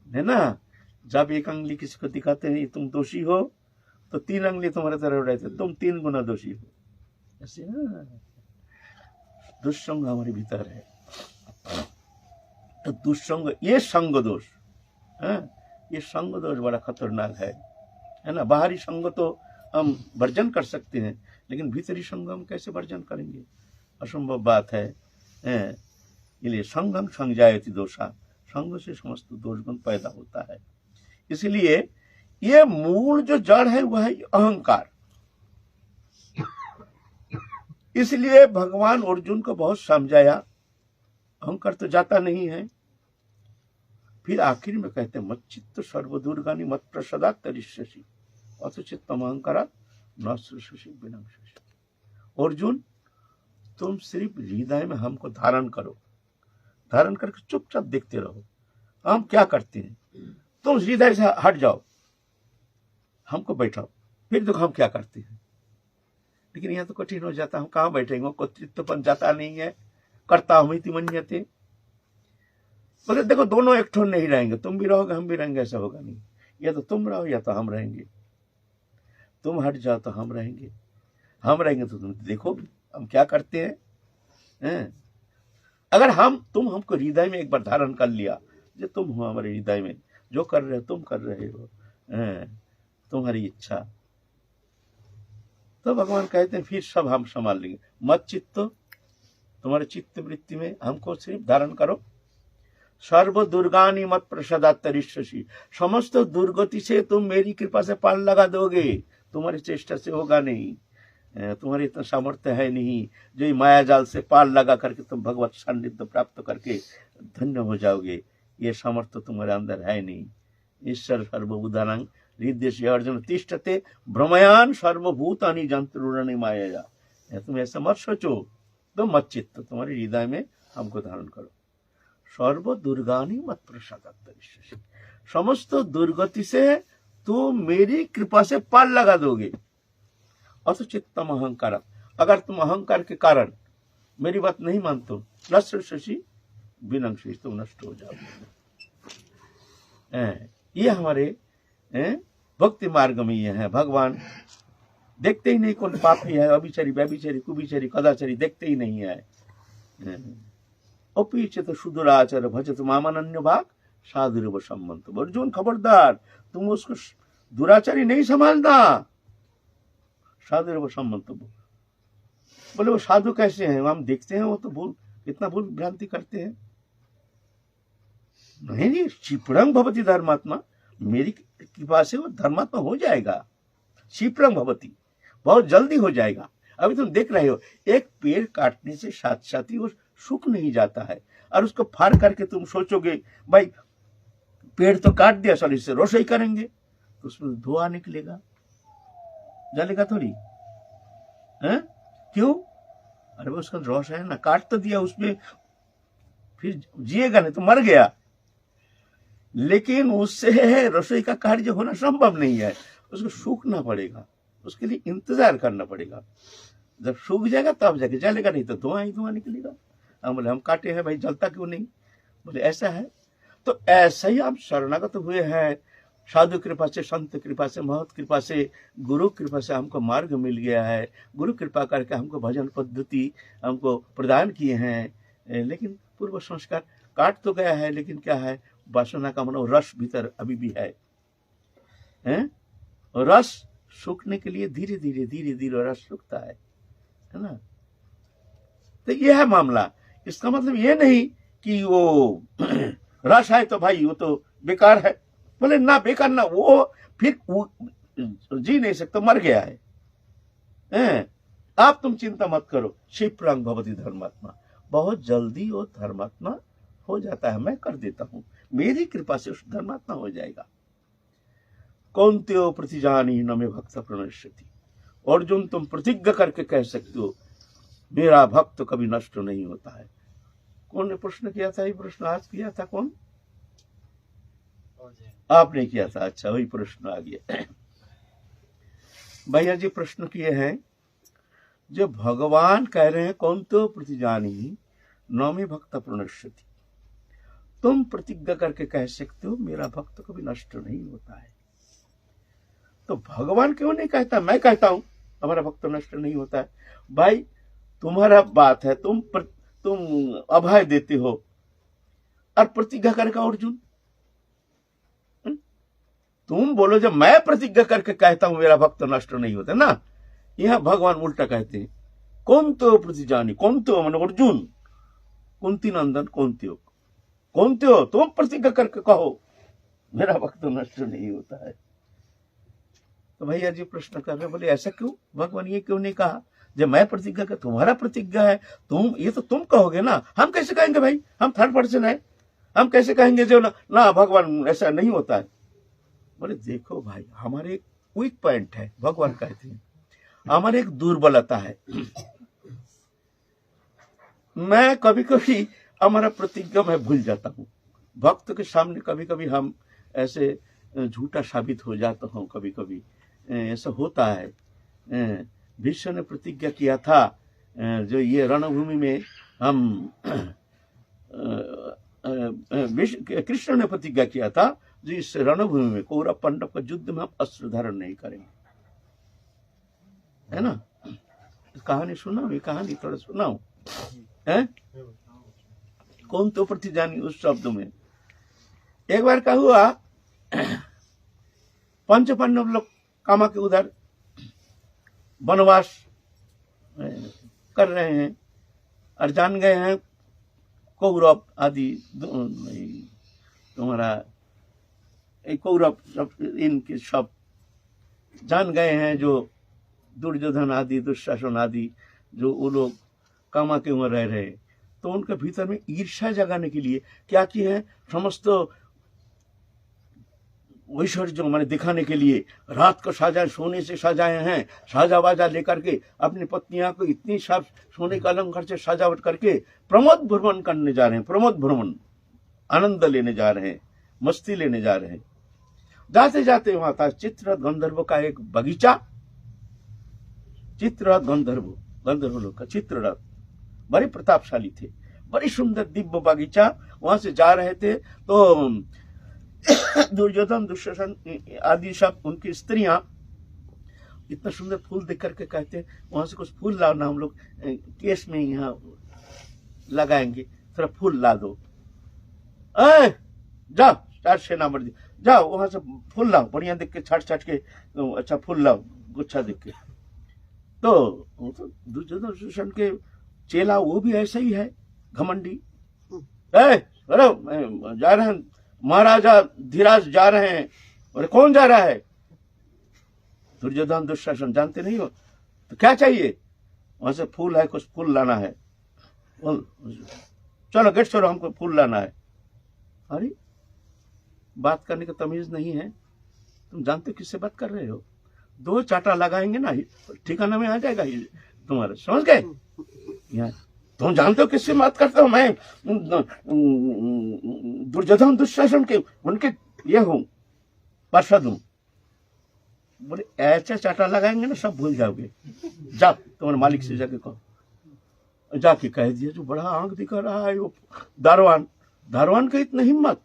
है ना। जब एक अंगली किसी को दिखाते हैं तुम दोषी हो, तो 3 अंगली तुम्हारे तरफ रहते, तुम 3 गुना दोषी हो। ऐसे ना दुष्संग हमारे भीतर है। तो दुष्संग, ये संग दोष है, ये संग दोष बड़ा खतरनाक है ना। बाहरी संग तो हम वर्जन कर सकते हैं, लेकिन भीतरी संग हम कैसे वर्जन करेंगे, असंभव बात है। इसलिए संगम संजायति दोषा, संग से समस्त दोष गुण पैदा होता है। इसलिए ये मूल जो जड़ है वह है अहंकार। इसलिए भगवान अर्जुन को बहुत समझाया, अहंकार तो जाता नहीं है। फिर आखिर में कहते मत चित्त सर्वदुर्गानि मत प्रसदा तरिष्यसि अथ चित्तम अहंकारा न सृष्टि विनाशसि। अर्जुन, तुम सिर्फ हृदय में हमको धारण करो, धारण करके चुपचाप देखते रहो हम क्या करते हैं। तुम हृदय से हट जाओ, हमको बैठाओ, फिर देखो हम क्या करते हैं। लेकिन यह तो कठिन हो जाता, हम कहाँ बैठेंगे, कर्तृत्वपन जाता नहीं है, कर्ता हूं इति मन्यते। बोले देखो दोनों एक ठोन नहीं रहेंगे, तुम भी रहोगे हम भी रहेंगे, ऐसा होगा नहीं। या तो तुम रहो या तो हम रहेंगे। तुम हट जाओ तो हम रहेंगे, हम रहेंगे तो तुम देखो हम क्या करते हैं। अगर तुम हमको हृदय में एक बार धारण कर लिया, जो तुम हो हमारे हृदय में, जो कर रहे हो तुम कर रहे हो, तुम्हारी इच्छा, तो भगवान कहते हैं फिर सब हम संभाल लेंगे। मत चित्त, तुम्हारे चित्त वृत्ति में हमको सिर्फ धारण करो। सर्व दुर्गानी मत प्रसादा तरिष्यसि, समस्त दुर्गति से तुम मेरी कृपा से पार लगा दोगे, तुम्हारी चेष्टा से होगा नहीं, तुम्हारी इतना सामर्थ्य है नहीं जो माया जाल से पार लगा करके तुम भगवत सान्निध्य प्राप्त करके धन्य हो जाओगे। ये सामर्थ्य तुम्हारे अंदर है नहीं। ईश्वर सर्वभूतानां हृदय अर्जुन तिष्ठते भ्रमयान सर्वभूतानि जंतुरूढ़ माया। तुम ऐसा मत सोचो, तो मत चित्त, तुम्हारे हृदय में हमको धारण करो। सर्व दुर्गानी मत प्रसादा तरिष्यसि, समस्त दुर्गति से तुम मेरी कृपा से पार लगा दोगे। अथ चित्तम अहंकार, अगर तुम अहंकार के कारण मेरी बात नहीं मानते हो, नश्यसि विनाशि, तुम नष्ट हो जाओगे। ये हमारे भक्ति मार्ग में ये है। भगवान देखते ही नहीं कौन पापी है, अभिचारी, व्यभिचारी, कुभिचारी, कदाचारी, देखते ही नहीं है। अपीचित सुदुराचार भजत मामनन्य भाग साधुरव संबंध। अर्जुन खबरदार, तुम उसको दुराचारी नहीं संभालना, साधुरव संबंध। बोले वो साधु कैसे हैं, हम देखते हैं वो तो भूल, कितना भूल भ्रांति करते हैं। नहीं, क्षिप्रं भवति धर्मात्मा, मेरी कृपा से वो धर्मात्मा हो जाएगा। क्षिप्रं भवति, बहुत जल्दी हो जाएगा। अभी तुम देख रहे हो, एक पेड़ काटने से साथ साथ ही वो सूख नहीं जाता है, और उसको फाड़ करके तुम सोचोगे भाई पेड़ तो काट दिया, सर इससे रसोई करेंगे, तो उसमें धुआं निकलेगा, जलेगा थोड़ी है? क्यों? अरे वो उसका रस है ना, काट तो दिया, उसमें फिर जिएगा नहीं तो मर गया। लेकिन उससे रसोई का कार्य होना संभव नहीं है, उसको सूखना पड़ेगा, उसके लिए इंतजार करना पड़ेगा। जब सूख जाएगा तब जाके जलेगा, नहीं तो धुआं ही धुआं निकलेगा। हम बोले हम काटे हैं भाई, जलता क्यों नहीं? बोले ऐसा है। तो ऐसा ही हम शरणागत हुए हैं, साधु कृपा से, संत कृपा से, महत कृपा से, गुरु कृपा से हमको मार्ग मिल गया है। गुरु कृपा करके हमको भजन पद्धति हमको प्रदान किए हैं। लेकिन पूर्व संस्कार काट तो गया है, लेकिन क्या है, वासना का मनो रस भीतर अभी भी है। और रस सूखने के लिए धीरे धीरे धीरे धीरे रस सूखता है ना। तो यह है मामला। इसका मतलब ये नहीं कि वो रस है तो भाई वो तो बेकार है। बोले ना, बेकार ना, वो फिर वो जी नहीं सकता, मर गया है। आप तुम चिंता मत करो, क्षिप्रं भवति धर्मात्मा, बहुत जल्दी वो धर्मात्मा हो जाता है, मैं कर देता हूं, मेरी कृपा से उस धर्मात्मा हो जाएगा। कौन्तेयो प्रतिजानी न मे भक्त प्रणश्यति। अर्जुन, तुम प्रतिज्ञा करके कह सकते हो मेरा भक्त कभी नष्ट नहीं होता है। कौन ने प्रश्न किया था? ये प्रश्न आज किया था कौन? आपने किया था। अच्छा, वही प्रश्न आ गया। भैया जी प्रश्न किए हैं, जो भगवान कह रहे हैं कौन तो प्रतिजानी नौमी भक्त प्रणश्यति। तुम प्रतिज्ञा करके कह सकते हो मेरा भक्त कभी नष्ट नहीं होता है, तो भगवान क्यों नहीं कहता? मैं कहता हूं हमारा भक्त नष्ट नहीं होता है। भाई तुम्हारा बात है, तुम अभय देते हो और प्रतिज्ञा करके अर्जुन तुम बोलो जब मैं प्रतिज्ञा करके कहता हूं मेरा भक्त नष्ट नहीं होता ना, यहां भगवान उल्टा कहते हैं कौन तो प्रतिजानी, कौन तो मन अर्जुन, कुंती नंदन कौन तो तुम प्रतिज्ञा करके कहो मेरा भक्त नष्ट नहीं होता है। तो भैया जी प्रश्न कर रहे, बोले ऐसा क्यों भगवान, ये क्यों नहीं कहा? जब मैं प्रतिज्ञा कर, तुम्हारा प्रतिज्ञा है, ये तो तुम कहोगे ना, हम कैसे कहेंगे भाई, हम थर्ड पर्सन है, हम कैसे कहेंगे जो ना भगवान ऐसा नहीं होता है। बोले देखो भाई हमारे एक वीक पॉइंट है, भगवान कहते हैं हमारे एक दुर्बलता है, मैं कभी कभी हमारा प्रतिज्ञा मैं भूल जाता हूँ, भक्त के सामने कभी कभी हम ऐसे झूठा साबित हो जाता हूँ, कभी कभी ऐसा होता है। भीष्म ने प्रतिज्ञा किया था जो ये रणभूमि में हम कृष्ण ने प्रतिज्ञा किया था जो इस रणभूमि में कौरव पांडव का युद्ध में हम अस्त्र धारण नहीं करेंगे, है ना? कहानी सुनाओ, ये कहानी थोड़ा सुनाओ है। कौन तो प्रतिजानी उस शब्द में एक बार क्या हुआ, पंच पांडव लोग कामा के उधर वनवास कर रहे हैं और जान गए हैं कौरव आदि तुम्हारा कौरव सब इनके सब जान गए हैं, जो दुर्योधन आदि दुशासन आदि जो वो लोग कामा के उमर रह रहे, तो उनके भीतर में ईर्ष्या जगाने के लिए क्या किए हैं, समस्त ऐश्वर्य मैंने दिखाने के लिए रात को सजाए, सोने से सजाए हैं, साजा बाजा लेकर के अपनी पत्नियां को इतनी सब सोने का अलंकार से सजावट करके प्रमोद भ्रमण करने जा रहे हैं, प्रमोद भ्रमण आनंद लेने जा रहे हैं, मस्ती लेने जा रहे हैं। जाते जाते वहां था चित्ररथ गंधर्व का एक बगीचा, चित्ररथ गंधर्व लोग का चित्ररथ बड़े प्रतापशाली थे, बड़ी सुंदर दिव्य बगीचा, वहां से जा रहे थे तो दुर्योधन दुशासन आदि सब उनकी स्त्रियां इतना सुंदर फूल देख करके कहते वहां से कुछ फूल लाओ ना, हम लोग केस में यहाँ लगाएंगे, थोड़ा फूल ला दो। जाओ चार सेना मर्जी, जाओ वहां से फूल लाओ, बढ़िया देख के छाट के अच्छा फूल लाओ गुच्छा देख के। तो दुर्योधन दुशासन के चेला वो भी ऐसा ही है घमंडी, जा रहे हैं महाराजा धीराज जा रहे हैं, और कौन जा रहा है? दुर्योधन दुशासन, जानते नहीं हो तो क्या चाहिए? वहां से फूल है, कुछ फूल लाना है, चलो गेट छोड़ो, हमको फूल लाना है। अरे बात करने का तमीज नहीं है, तुम जानते किससे बात कर रहे हो? दो चाटा लगाएंगे ना ठिकाना में आ जाएगा तुम्हारा, समझ गए? यहाँ तुम जानते हो किससे बात करता हूं मैं? दुर्योधन दुशासन के उनके ये हूं, पार्षद हूं। बोले ऐसे चाटा लगाएंगे ना सब भूल जाओगे, जाओ तुम्हारे मालिक से जाके कहो। जाके कह दिया, जो बड़ा आंख दिखा रहा है वो दारवान का इतना हिम्मत,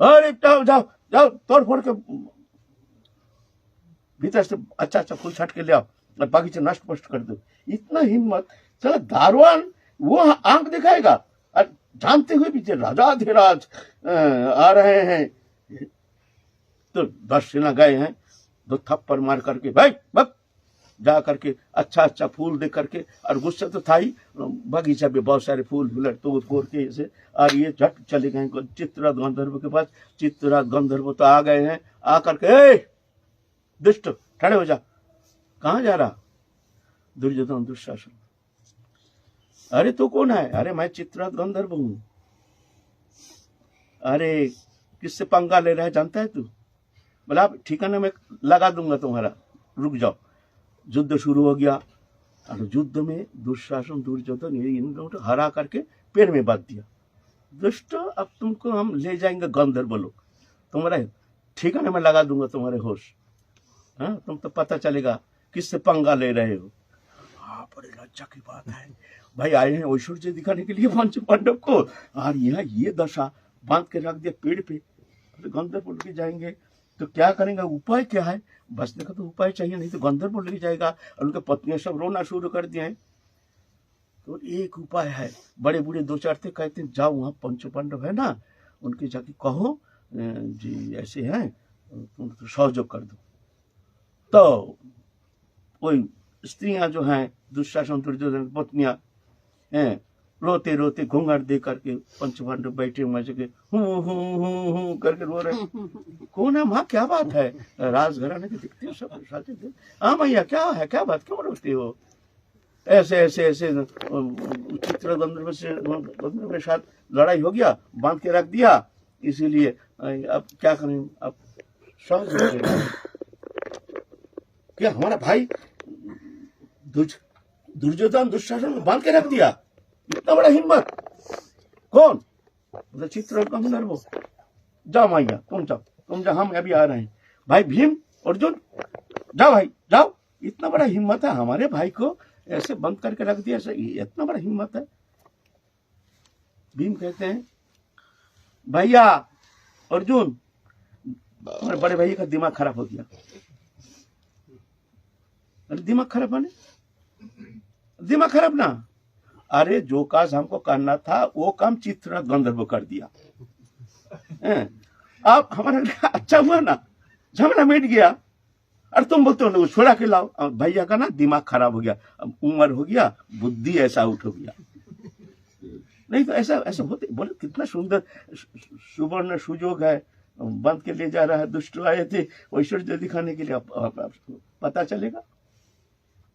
अरे जाओ जाओ जाओ तोड़ फोड़ के भीतर से अच्छा फूल छाट के ले आओ और बागीचे नष्ट पष्ट कर दो। इतना हिम्मत, चलो दारवान वो आंख दिखाएगा, और जानते हुए भी राजाधिराज आ रहे हैं, तो 10 सेना गए हैं, 2 थप्पड़ मार करके भाई बक जा करके अच्छा फूल दे करके, और गुस्सा तो था ही, बगीचा में बहुत सारे फूल फूलट तोड़ के ऐसे, और ये झट चले गए चित्ररथ गंधर्व के पास। चित्ररथ गंधर्व तो आ गए हैं, आकर के दुष्ट खड़े हो जा, कहां जा रहा? दुर्योधन दुशासन। अरे तू कौन है? अरे मैं चित्ररथ गंधर्व हूं। अरे किससे पंगा ले रहा है जानता है तू? बोला ठिकाने में लगा दूंगा तुम्हारा, रुक जाओ। युद्ध शुरू हो गया, और युद्ध में दुशासन दुर्योधन इन लोगों को हरा करके पेड़ में बांध दिया। दुष्ट, अब तुमको हम ले जाएंगे गंधर्व लोग, तुम्हारा ठिकाने में लगा दूंगा तुम्हारे होश, हाँ तुम तो पता चलेगा किससे पंगा ले रहे हो। आप बड़े लज्जा की बात है, भाई आए हैं ऐश्वर्य दिखाने के लिए पंच पांडव को, और यहाँ ये दशा बांध के रख दिया पेड़ पे, तो गंधर्व लेके जाएंगे तो क्या करेंगे, उपाय क्या है, बचने का तो उपाय चाहिए, नहीं तो गंधर्व लेके जाएगा। और उनके पत्नियां सब रोना शुरू कर दिए। तो एक उपाय है, बड़े बूढ़े दो चार थे, कहते हैं जाओ वहाँ पंच पांडव है ना, उनके जाके कहो जी ऐसे हैं, तुम तो सहयोग कर दो। तो वही स्त्रियां जो हैं दुशासन दुर्योधन पत्नियां हैं, रोते रोते घूंघट दे करके पंच पांडव बैठे हुए के हूं करके रो रहे। कौन है माँ, क्या बात है, राजघराने के दिखते हो सब साथे थे। हाँ भैया क्या है, क्या बात, क्यों रोते हो, ऐसे ऐसे ऐसे चित्र गंधर्व के साथ लड़ाई हो गया, बांध के रख दिया, इसीलिए अब क्या करें, अब सब क्या हमारा भाई दुर्योधन दुशासन को बांध के रख दिया, इतना बड़ा हिम्मत, कौन, मतलब चित्र गंधर्व। जाओ मैया तुम जाओ, तुम जाओ, हम अभी आ रहे हैं। भाई भीम अर्जुन जाओ भाई जाओ, इतना बड़ा हिम्मत है हमारे भाई को ऐसे बंद करके रख दिया, ऐसे इतना बड़ा हिम्मत है। भीम कहते हैं भैया अर्जुन, तुम्हारे बड़े भैया का दिमाग खराब हो गया। अरे दिमाग खराब है, दिमाग खराब ना, अरे जो काज हमको करना था वो काम चित्र गंधर्व कर दिया। आप हमारा अच्छा हुआ ना, झगड़ा मिट गया, और तुम बोलते हो छोड़ा के लाओ। भैया का ना दिमाग खराब हो गया, अब उम्र हो गया, बुद्धि ऐसा आउट हो गया। नहीं तो ऐसा ऐसा होते, बोले कितना सुंदर सुवर्ण सुजोग है, बंद के ले जा रहा है, दुष्ट आए थे ऐश्वर्य दिखाने के लिए, पता चलेगा।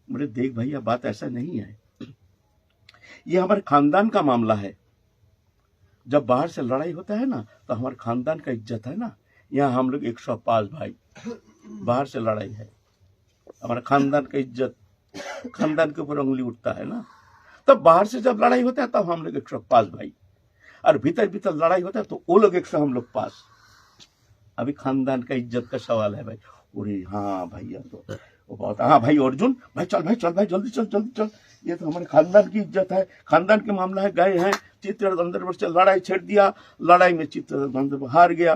बोले देख भैया बात ऐसा नहीं है, ये हमारे खानदान का मामला है। जब बाहर से लड़ाई होता है ना तो हमारे खानदान का इज्जत है ना, यहाँ हम लोग 105 भाई, बाहर से लड़ाई है, हमारा खानदान का इज्जत, खानदान के ऊपर उंगली उठता है ना। तब बाहर से जब लड़ाई होता है तब हम लोग 105 भाई, और भीतर भीतर लड़ाई होता है तो वो लोग 100 हम लोग पास। अभी खानदान का इज्जत का सवाल है भाई। अरे हाँ भैया तो वो बहुत, हाँ भाई अर्जुन भाई चल भाई, चल भाई जल्दी चल जल्दी चल, ये तो हमारे खानदान की इज्जत है, खानदान के मामला है। गए हैं चित्र गंधर्व से लड़ाई छेड़ दिया, लड़ाई में चित्र गंधर्व हार गया।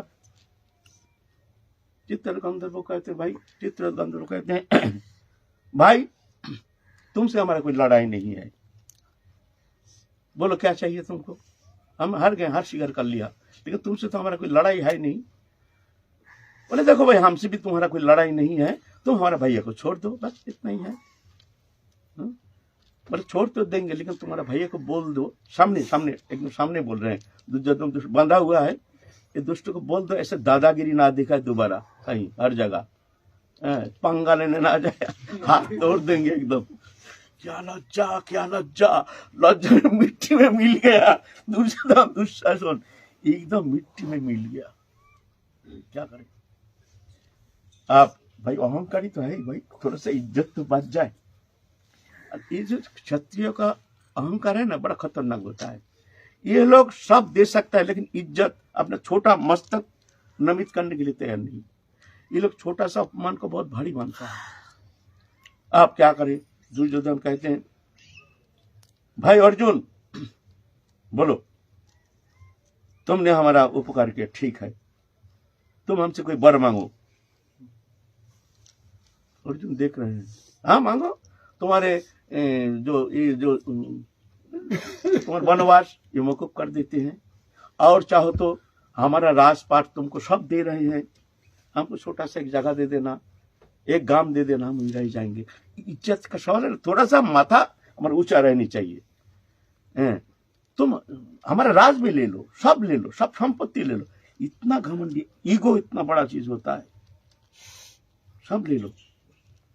चित्र गंधर्व कहते भाई, चित्र गंधर्व कहते हैं भाई तुमसे हमारा कोई लड़ाई नहीं है, बोलो क्या चाहिए तुमको, हम हार गए, हार स्वीकार कर लिया, लेकिन तुमसे तो हमारा कोई लड़ाई है नहीं। बोले देखो भाई हमसे भी तुम्हारा कोई लड़ाई नहीं है, तुम हमारा भैया को छोड़ दो, बस इतना ही है। बोले छोड़ तो देंगे लेकिन तुम्हारा भैया को बोल दो, सामने सामने एकदम सामने बोल रहे हैं, दुर्योधन दुष्ट बंधा हुआ है, ये दुष्ट को बोल दो ऐसे दादागिरी ना दिखाए दोबारा कहीं हर जगह, पंगा लेने ना जाए, हाथ तोड़ देंगे एकदम। क्या लज्जा, क्या लज्जा, लज्जा मिट्टी में मिल गया, दुर्योधन दुशासन एकदम मिट्टी में मिल गया। क्या करें आप भाई, अहंकारी तो है ही भाई, थोड़ा सा इज्जत तो बच जाए। ये जो क्षत्रियो का अहंकार है ना बड़ा खतरनाक होता है, ये लोग सब दे सकता है लेकिन इज्जत अपना छोटा मस्तक नमित करने के लिए तैयार नहीं। ये लोग छोटा सा अपमान को बहुत भारी मानता है। आप क्या करें, दुर्योधन कहते हैं भाई अर्जुन बोलो, तुमने हमारा उपकार किया ठीक है, तुम हमसे कोई वर मांगो। अर्जुन देख रहे हैं, हाँ मांगो, तुम्हारे जो तुम्हारा वनवास ये मौकूफ कर देते हैं, और चाहो तो हमारा राजपाट तुमको सब दे रहे हैं, हमको छोटा सा एक जगह दे देना, एक गांव दे देना, हम रह जाएंगे। इज्जत का सवाल है, थोड़ा सा माथा हमारा ऊंचा रहनी चाहिए। तुम हमारा राज भी ले लो, सब ले लो, सब संपत्ति ले लो, इतना घमंडी ईगो इतना बड़ा चीज होता है, सब ले लो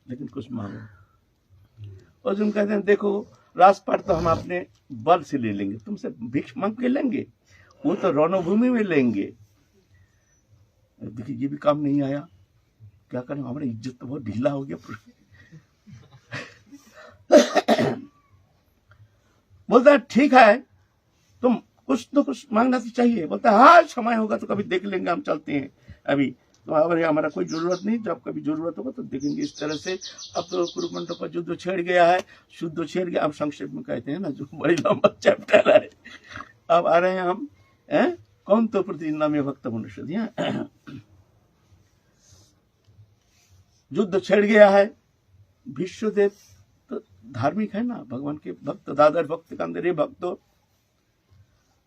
लेकिन कुछ मांगो। अर्जुन कहते हैं देखो राजपाट तो हम अपने बल से ले लेंगे, तुमसे भिक्ष मांग के लेंगे, वो तो रणभूमि में लेंगे। देखिए ये भी काम नहीं आया, क्या करें, हमारी इज्जत तो बहुत ढीला हो गया। बोलता है ठीक है, तुम कुछ तो कुछ मांगना तो चाहिए। बोलता है हाँ समय होगा तो कभी देख लेंगे, हम चलते हैं अभी, तो हमारा कोई जरूरत नहीं, जब कभी जरूरत होगा तो देखेंगे इस तरह से। अब तो कुरुमंडल पर युद्ध छेड़ गया है, शुद्ध छेड़ गया। अब संक्षेप में कहते हैं ना, जो बड़ी लंबा चैप्टर है। अब आ रहे हैं हम कौन तो प्रतिदिन में भक्त मनुष्य दिया। युद्ध छेड़ गया है। विश्वदेव तो धार्मिक है ना, भगवान के भक्त, दादर भक्त के अंदर ये भक्त।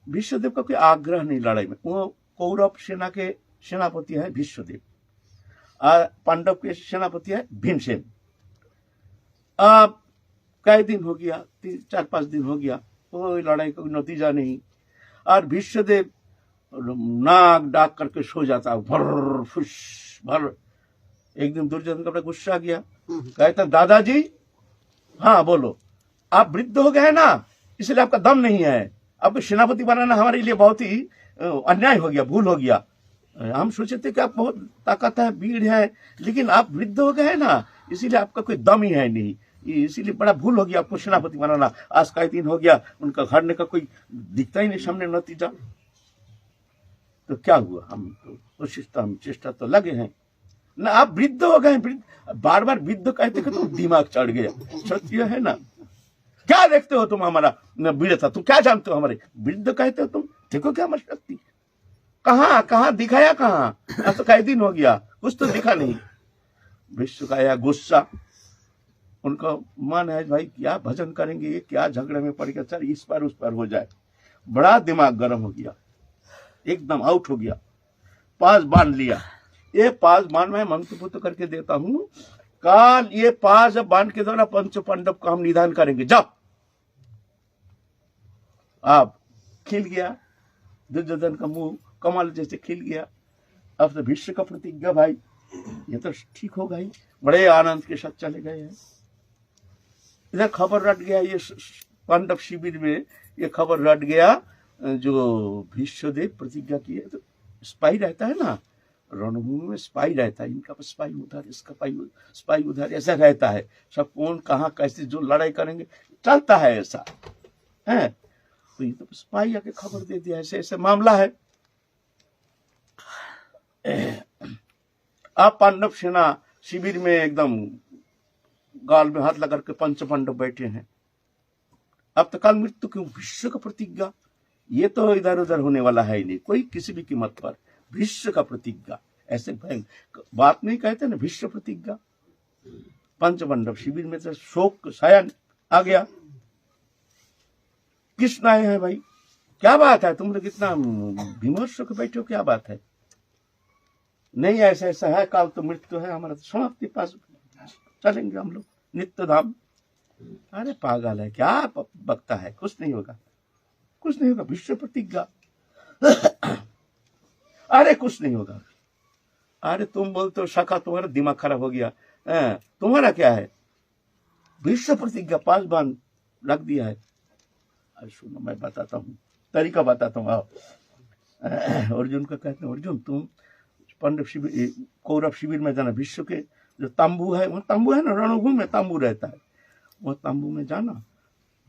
विश्वदेव का कोई आग्रह नहीं लड़ाई में। वो कौरव सेना के सेनापति है विश्वदेव, पांडव के सेनापति है भीमसेन। अब कई दिन हो गया, 4-5 दिन हो गया, कोई लड़ाई का नतीजा नहीं। और विश्वदेव नाक डाक करके सो जाता, भर फुस भर। एक दिन दुर्योधन का गुस्सा गया, कहता दादाजी हाँ बोलो, आप वृद्ध हो गए ना, इसलिए आपका दम नहीं है, आपको सेनापति बनाना हमारे लिए बहुत ही अन्याय हो गया, भूल हो गया। हम सोचे थे कि आप बहुत ताकत है, वीर है, लेकिन आप वृद्ध हो गए ना, इसीलिए आपका कोई दम ही है नहीं, इसीलिए बड़ा भूल हो गया आपको सेनापति बनाना। आज कई दिन हो गया, उनका घरने का कोई दिखता ही नहीं सामने नतीजा। तो क्या हुआ, हम कोशिश तो हम चेष्टा तो लगे हैं ना। आप वृद्ध हो गए, बार बार वृद्ध कहते कि तुम दिमाग चढ़ गया। सत्य है ना, क्या देखते हो तुम हमारा वीरता, तुम क्या जानते हो हमारे, वृद्ध कहते हो तुम, देखो क्या हमारी शक्ति, कहाँ दिखाया, कहाँ, अब तो कई दिन हो गया, कुछ तो दिखा नहीं। विश्व का यह गुस्सा, उनका मन है भाई क्या भजन करेंगे, क्या झगड़े में पड़ गया, चल इस पार उस पार हो जाए। बड़ा दिमाग गर्म हो गया, एकदम आउट हो गया, पास बांध लिया। ये पास बांध मैं मंत्रपुत्र करके देता हूं, काल ये पास बांध के द्वारा पंच पांडव का हम निदान करेंगे। जाओ, आप खिल गया दुर्योधन का मुंह, कमल जैसे खिल गया। अब तो भीष्म का प्रतिज्ञा, भाई ये तो ठीक होगा ही। बड़े आनंद के साथ चले गए हैं। इधर खबर रट गया, ये पांडव शिविर में ये खबर रट गया, जो भीष्मदेव प्रतिज्ञा की है। तो स्पाई रहता है ना, रणभूमि में स्पाई रहता है, इनका स्पाई उधर, इसका स्पाई उधर, ऐसा रहता है। सब कौन कहाँ कैसे जो लड़ाई करेंगे चलता है, ऐसा है। तो ये तो स्पाई आके खबर दे दिया, ऐसे ऐसे मामला है। आप पांडव सेना शिविर में एकदम गाल में हाथ लगा के पंच पांडव बैठे हैं। अब तो काल मृत्यु क्यों, भीष्म का प्रतिज्ञा, ये तो इधर उधर होने वाला है ही नहीं कोई, किसी भी कीमत पर। भीष्म का प्रतिज्ञा, ऐसे बात नहीं कहते ना, भीष्म प्रतिज्ञा। पंच पांडव शिविर में तो शोक साया आ गया। कृष्ण आए हैं, भाई क्या बात है, तुम लोग इतना विमर्श होकर बैठे हो, क्या बात है। नहीं ऐसा ऐसा है, काल तो मृत्यु है, हमारा तो समाप्ति पास चलेंगे हम लोग नित्य धाम। अरे पागल है, क्या बकता है, कुछ नहीं होगा, कुछ नहीं होगा, भीष्म प्रतिज्ञा। अरे कुछ नहीं होगा। अरे तुम बोलते हो शाखा, तुम्हारा दिमाग खराब हो गया, तुम्हारा क्या है, भीष्म प्रतिज्ञा पास बांध रख दिया है। अरे सुनो मैं बताता हूँ, तरीका बताता हूँ। आओ, अर्जुन का कहते हैं, अर्जुन तुम पांडव शिविर, कौरव शिविर में जाना, भीष्म के जो तंबू है, वह तंबू है ना, रणभूमि में तंबू रहता है, वह तंबू में जाना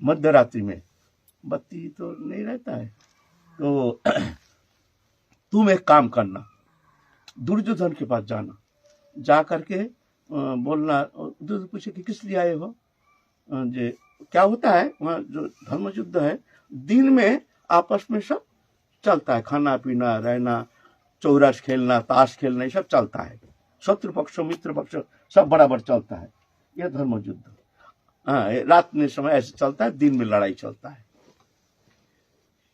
मध्य रात्रि में, बत्ती तो नहीं रहता है। तो तुम एक काम करना, दुर्योधन के पास जाना, जा करके बोलना, दुर्योधन पूछे कि किस लिए आए हो। जे क्या होता है वहाँ जो धर्म युद्ध है, दिन में आपस में सब चलता है, खाना पीना रहना, चौरस खेलना, ताश खेलना, ये सब चलता है। शत्रु पक्ष मित्र पक्ष सब बराबर चलता है, यह धर्म युद्ध। हाँ, रात में समय ऐसे चलता है, दिन में लड़ाई चलता है।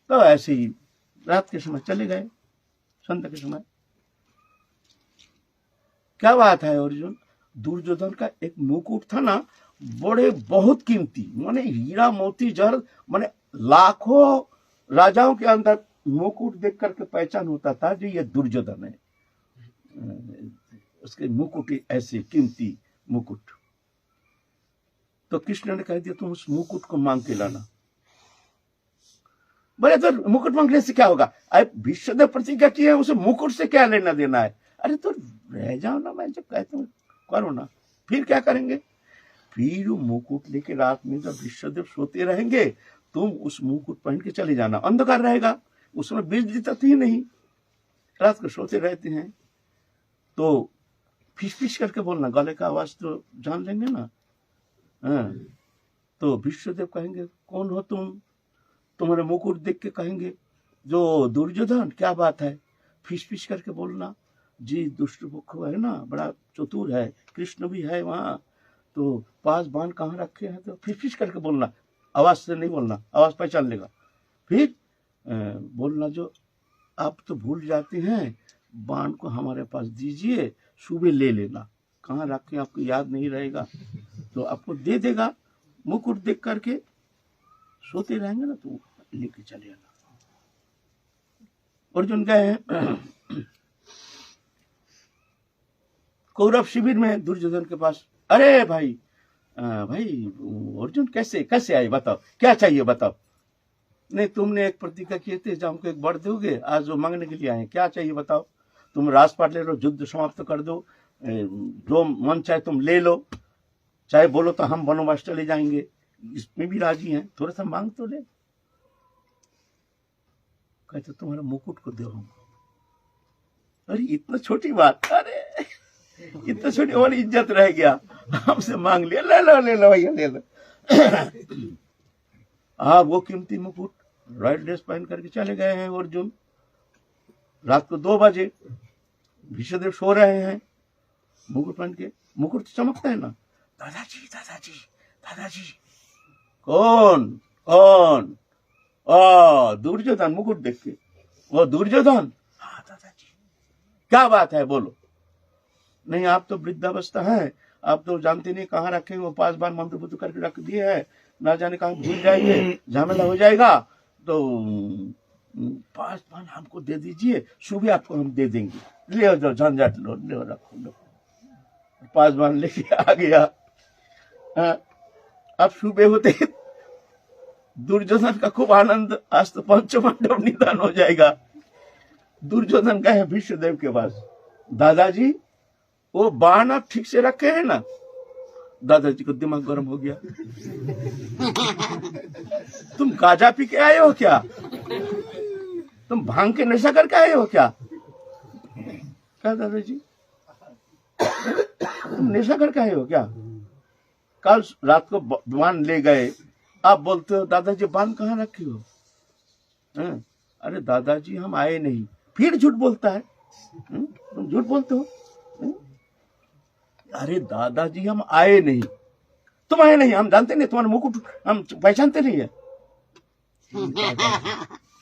तो ऐसे ही रात के समय चले गए, संध्या के समय। क्या बात है अर्जुन, दुर्योधन का एक मुकुट था ना, बड़े बहुत कीमती, माने हीरा मोती जड़, माने लाखों राजाओं के अंदर मुकुट देख करके पहचान होता था जो ये दुर्योधन है। उसके मुकुट ऐसे कीमती मुकुट। तो कृष्ण ने कह दिया तुम उस मुकुट को मांग के लाना। बोले तो मुकुट मांगने से क्या होगा, अब भीष्म प्रतिज्ञा की है, उसे मुकुट से क्या लेना देना है। अरे तो रह जाओ ना, मैं जब कहता हूँ करो ना, फिर क्या करेंगे। फिर मुकुट लेके रात में जब भीष्मदेव सोते रहेंगे, तुम उस मुकुट पहन के चले जाना, अंधकार रहेगा, उसमें बिजली तक ही नहीं, रात को सोते रहते हैं। तो फिस फिस करके बोलना, गले का आवाज तो जान लेंगे ना। हाँ, तो विश्वदेव कहेंगे कौन हो तुम, तुम्हारे मुकुट देख के कहेंगे जो दुर्योधन, क्या बात है, फिस फिस करके बोलना, जी दुष्ट पक्ष है ना, बड़ा चतुर है, कृष्ण भी है वहाँ, तो पास बाण कहाँ रखे हैं, तो फिस फिस करके बोलना, आवाज से नहीं बोलना, आवाज पहचान लेगा। फिर बोलना जो आप तो भूल जाते हैं, बाण को हमारे पास दीजिए, सुबह ले लेना, कहाँ रखे आपको याद नहीं रहेगा, तो आपको दे देगा, मुकुट देख करके सोते रहेंगे ना तो लेके चले आना। अर्जुन गए हैं कौरव शिविर में दुर्योधन के पास, अरे भाई भाई अर्जुन कैसे कैसे आए, बताओ क्या चाहिए बताओ। नहीं, तुमने एक प्रतिज्ञा किए थे जो हमको एक वर दोगे, आज वो मांगने के लिए आए, क्या चाहिए बताओ। तुम राजपाट ले लो, युद्ध समाप्त कर दो, जो मन चाहे तुम ले लो, चाहे बोलो तो हम वनवास चले जाएंगे, इसमें भी राजी हैं, थोड़ा सा मांग तो ले। कहते तुम्हारे मुकुट को दो हम। अरे इतना छोटी बात, अरे इतना छोटी, हमारी इज्जत रह गया, हमसे मांग लिया, ले लो भैया ले लो। हाँ, वो कीमती मुकुट रॉयल ड्रेस पहन करके चले गए हैं अर्जुन। रात को 2 बजे भीष्मदेव सो रहे हैं, मुकुट पहन के, मुकुट चमकता है ना, दादाजी दादाजी दादाजी। कौन कौन? दुर्योधन मुकुट देख के, वो दुर्योधन, हाँ दादाजी क्या बात है बोलो। नहीं, आप तो वृद्धावस्था है, आप तो जानते नहीं कहाँ रखे, वो 5 बार मंत्र बुद्ध करके रख दिए है, ना जाने कहाँ भूल जाएंगे, झमेला हो जाएगा, तो 5 बार हमको दे दीजिए, सुबह आपको हम दे देंगे, ले जाओ झंझट लो, ले रखो। 5 बार लेके आ गया। अब सुबह होते दुर्योधन का खूब आनंद, आज तो पंचपांडव निधन हो जाएगा। दुर्योधन गए भीष्मदेव के पास, दादाजी वो बाण आप ठीक से रखे हैं ना। दादाजी को दिमाग गर्म हो गया, तुम गांजा पी के आए हो क्या, तुम भांग के नशा करके आए हो क्या। क्या दादाजी तुम नशा करके आए हो क्या, कल रात को बाण ले गए, आप बोलते हो दादाजी बाण कहाँ रखे हो। अरे दादाजी हम आए नहीं, फिर झूठ बोलता है, तुम झूठ बोलते हो। अरे दादाजी हम आए नहीं, तुम आए नहीं, हम जानते नहीं, तुम्हारा मुकुट हम पहचानते नहीं है।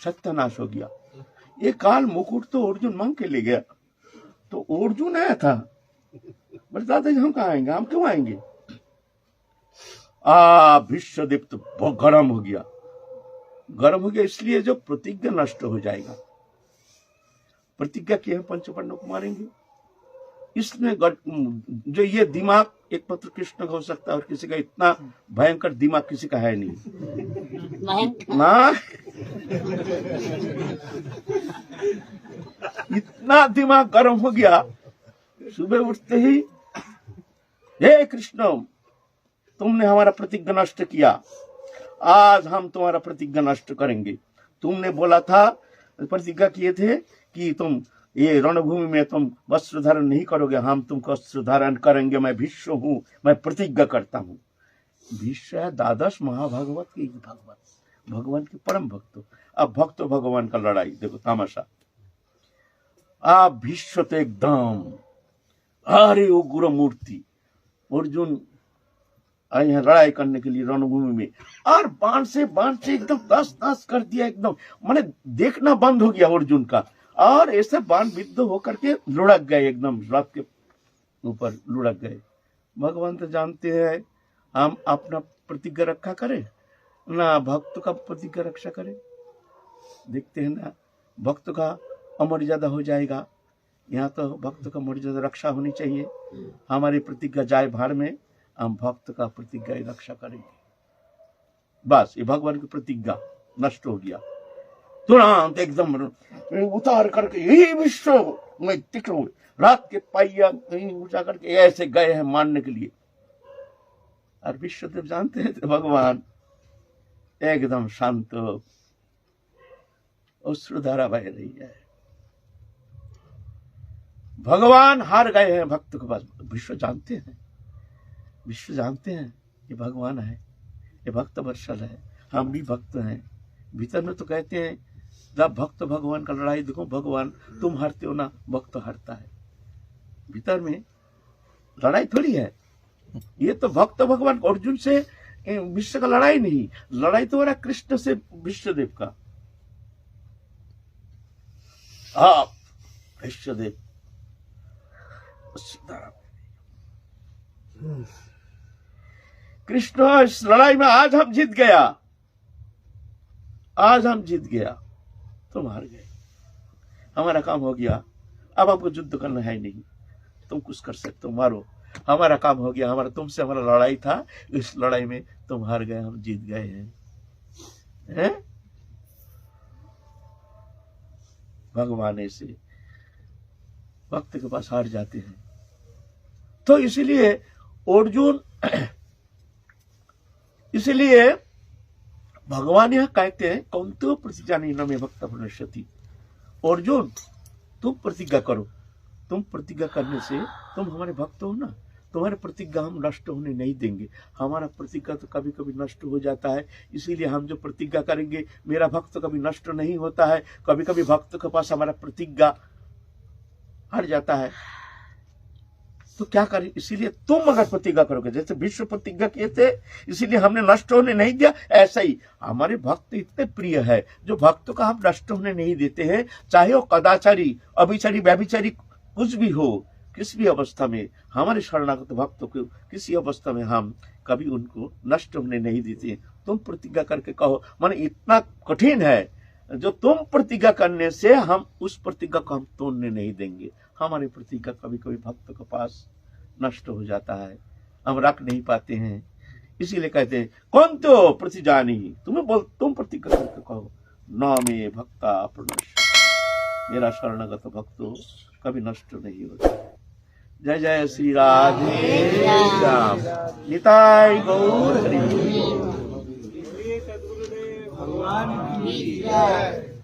सत्यानाश हो गया, ये काल मुकुट तो अर्जुन मांग के ले गया, तो अर्जुन आया था, बट दादाजी हम कहाँ आएंगे, हम क्यों आएंगे। भीष्मदेव तो बहुत गर्म हो गया, गर्म हो गया इसलिए जो प्रतिज्ञा नष्ट हो जाएगा। प्रतिज्ञा की है पंचपांडव को मारेंगे, इसमें जो ये दिमाग एक पत्र कृष्ण का हो सकता है, और किसी का इतना भयंकर दिमाग किसी का है नहीं ना। इतना दिमाग गर्म हो गया, सुबह उठते ही, हे कृष्ण तुमने हमारा प्रतिज्ञा नष्ट किया, आज हम तुम्हारा प्रतिज्ञा नष्ट करेंगे। तुमने बोला था, प्रतिज्ञा किए थे कि तुम ये रणभूमि में तुम वस्त्र धारण नहीं करोगे, हम तुमको वस्त्र धारण करेंगे, मैं भीष्म हूं, मैं प्रतिज्ञा करता हूं। भीष्म है द्वादश महाभागवत के भगवत, भगवान के परम भक्त। अब भक्त भगवान का लड़ाई देखो तमाशा। भीष्म तो एकदम अरे उग्र मूर्ति, अर्जुन आए हैं लड़ाई करने के लिए रणभूमि में, और बाण से एकदम तस तस कर दिया, एकदम माने देखना बंद हो गया अर्जुन का, और ऐसे बाण विद्ध होकर के लुढ़क गए, एकदम रथ के ऊपर लुढ़क गए। भगवान तो जानते हैं हम अपना प्रतिज्ञा रखा करें ना भक्त का प्रतिज्ञा रक्षा करें। देखते हैं ना, भक्त का अमर्यादा हो जाएगा, यहाँ तो भक्त का मर्यादा रक्षा होनी चाहिए। हमारी प्रतिज्ञा जाए भाड़ में, हम भक्त का प्रतिज्ञा रक्षा करेंगे। बस ये भगवान की प्रतिज्ञा नष्ट हो गया, तुरंत एकदम उतार करके यही विश्व में टिकू, रात के पहिया कहीं ऊंचा करके ऐसे गए हैं मारने के लिए। और विश्वदेव जानते हैं भगवान एकदम शांत, अश्रुधारा बह रही है। भगवान हार गए हैं भक्त के पास। विश्व जानते हैं, विश्व जानते हैं ये भगवान है, ये भक्त वर्षल है, हम भी भक्त हैं। भीतर में तो कहते हैं जब भक्त भगवान का लड़ाई देखो, भगवान तुम हारते हो ना, भक्त हारता है। भीतर में लड़ाई थोड़ी है, ये तो भक्त भगवान अर्जुन से विश्व का लड़ाई नहीं, लड़ाई तो हो रहा कृष्ण से विश्वदेव का। आप विश्वदेव कृष्ण इस लड़ाई में आज हम जीत गया, आज हम जीत गया, तुम हार गए, हमारा काम हो गया, अब हमको युद्ध करना है नहीं, तुम कुछ कर सकते हो मारो, हमारा काम हो गया, हमारा तुमसे हमारा लड़ाई था, इस लड़ाई में तुम हार गए, हम जीत गए हैं। भगवान ऐसे भक्त के पास हार जाते हैं। तो इसलिए अर्जुन, इसलिए भगवान यह कहते हैं कौंतो प्रतिज्ञानी न मे भक्त प्रणश्यति। अर्जुन तुम प्रतिज्ञा करो, तुम प्रतिज्ञा करने से तुम हमारे भक्त हो ना, तुम्हारे प्रतिज्ञा हम नष्ट होने नहीं देंगे। हमारा प्रतिज्ञा तो कभी कभी नष्ट हो जाता है, इसीलिए हम जो प्रतिज्ञा करेंगे मेरा भक्त कभी नष्ट नहीं होता है। कभी कभी भक्त के पास हमारा प्रतिज्ञा हट जाता है, तो क्या करें, इसीलिए तुम अगर प्रतिज्ञा करोगे, जैसे विश्व प्रतिज्ञा किए थे इसीलिए हमने नष्ट होने नहीं दिया, ऐसा ही हमारे भक्त इतने प्रिय है जो भक्तों का हम नष्ट होने नहीं देते हैं। चाहे वो कदाचारी, अभिचारी, व्यभिचारी कुछ भी हो, किसी भी अवस्था में हमारे शरणागत भक्तों को किसी अवस्था में हम कभी उनको नष्ट होने नहीं देते। तुम प्रतिज्ञा करके कहो, माने इतना कठिन है, जो तुम प्रतिज्ञा करने से हम उस प्रतिज्ञा को हम तोड़ने नहीं देंगे। हमारी प्रतिज्ञा कभी कभी भक्त के पास नष्ट हो जाता है, हम रख नहीं पाते हैं, इसीलिए कहते हैं कौन तो प्रतिजानी, तुम प्रतिज्ञा करके कहो न मे भक्ता प्रणश्यति, मेरा शरणागत भक्तो कभी नष्ट नहीं होता। जय जय श्री राधे श्याम, निताय गौर हरि। सद्गुरुदेव भगवान की जय।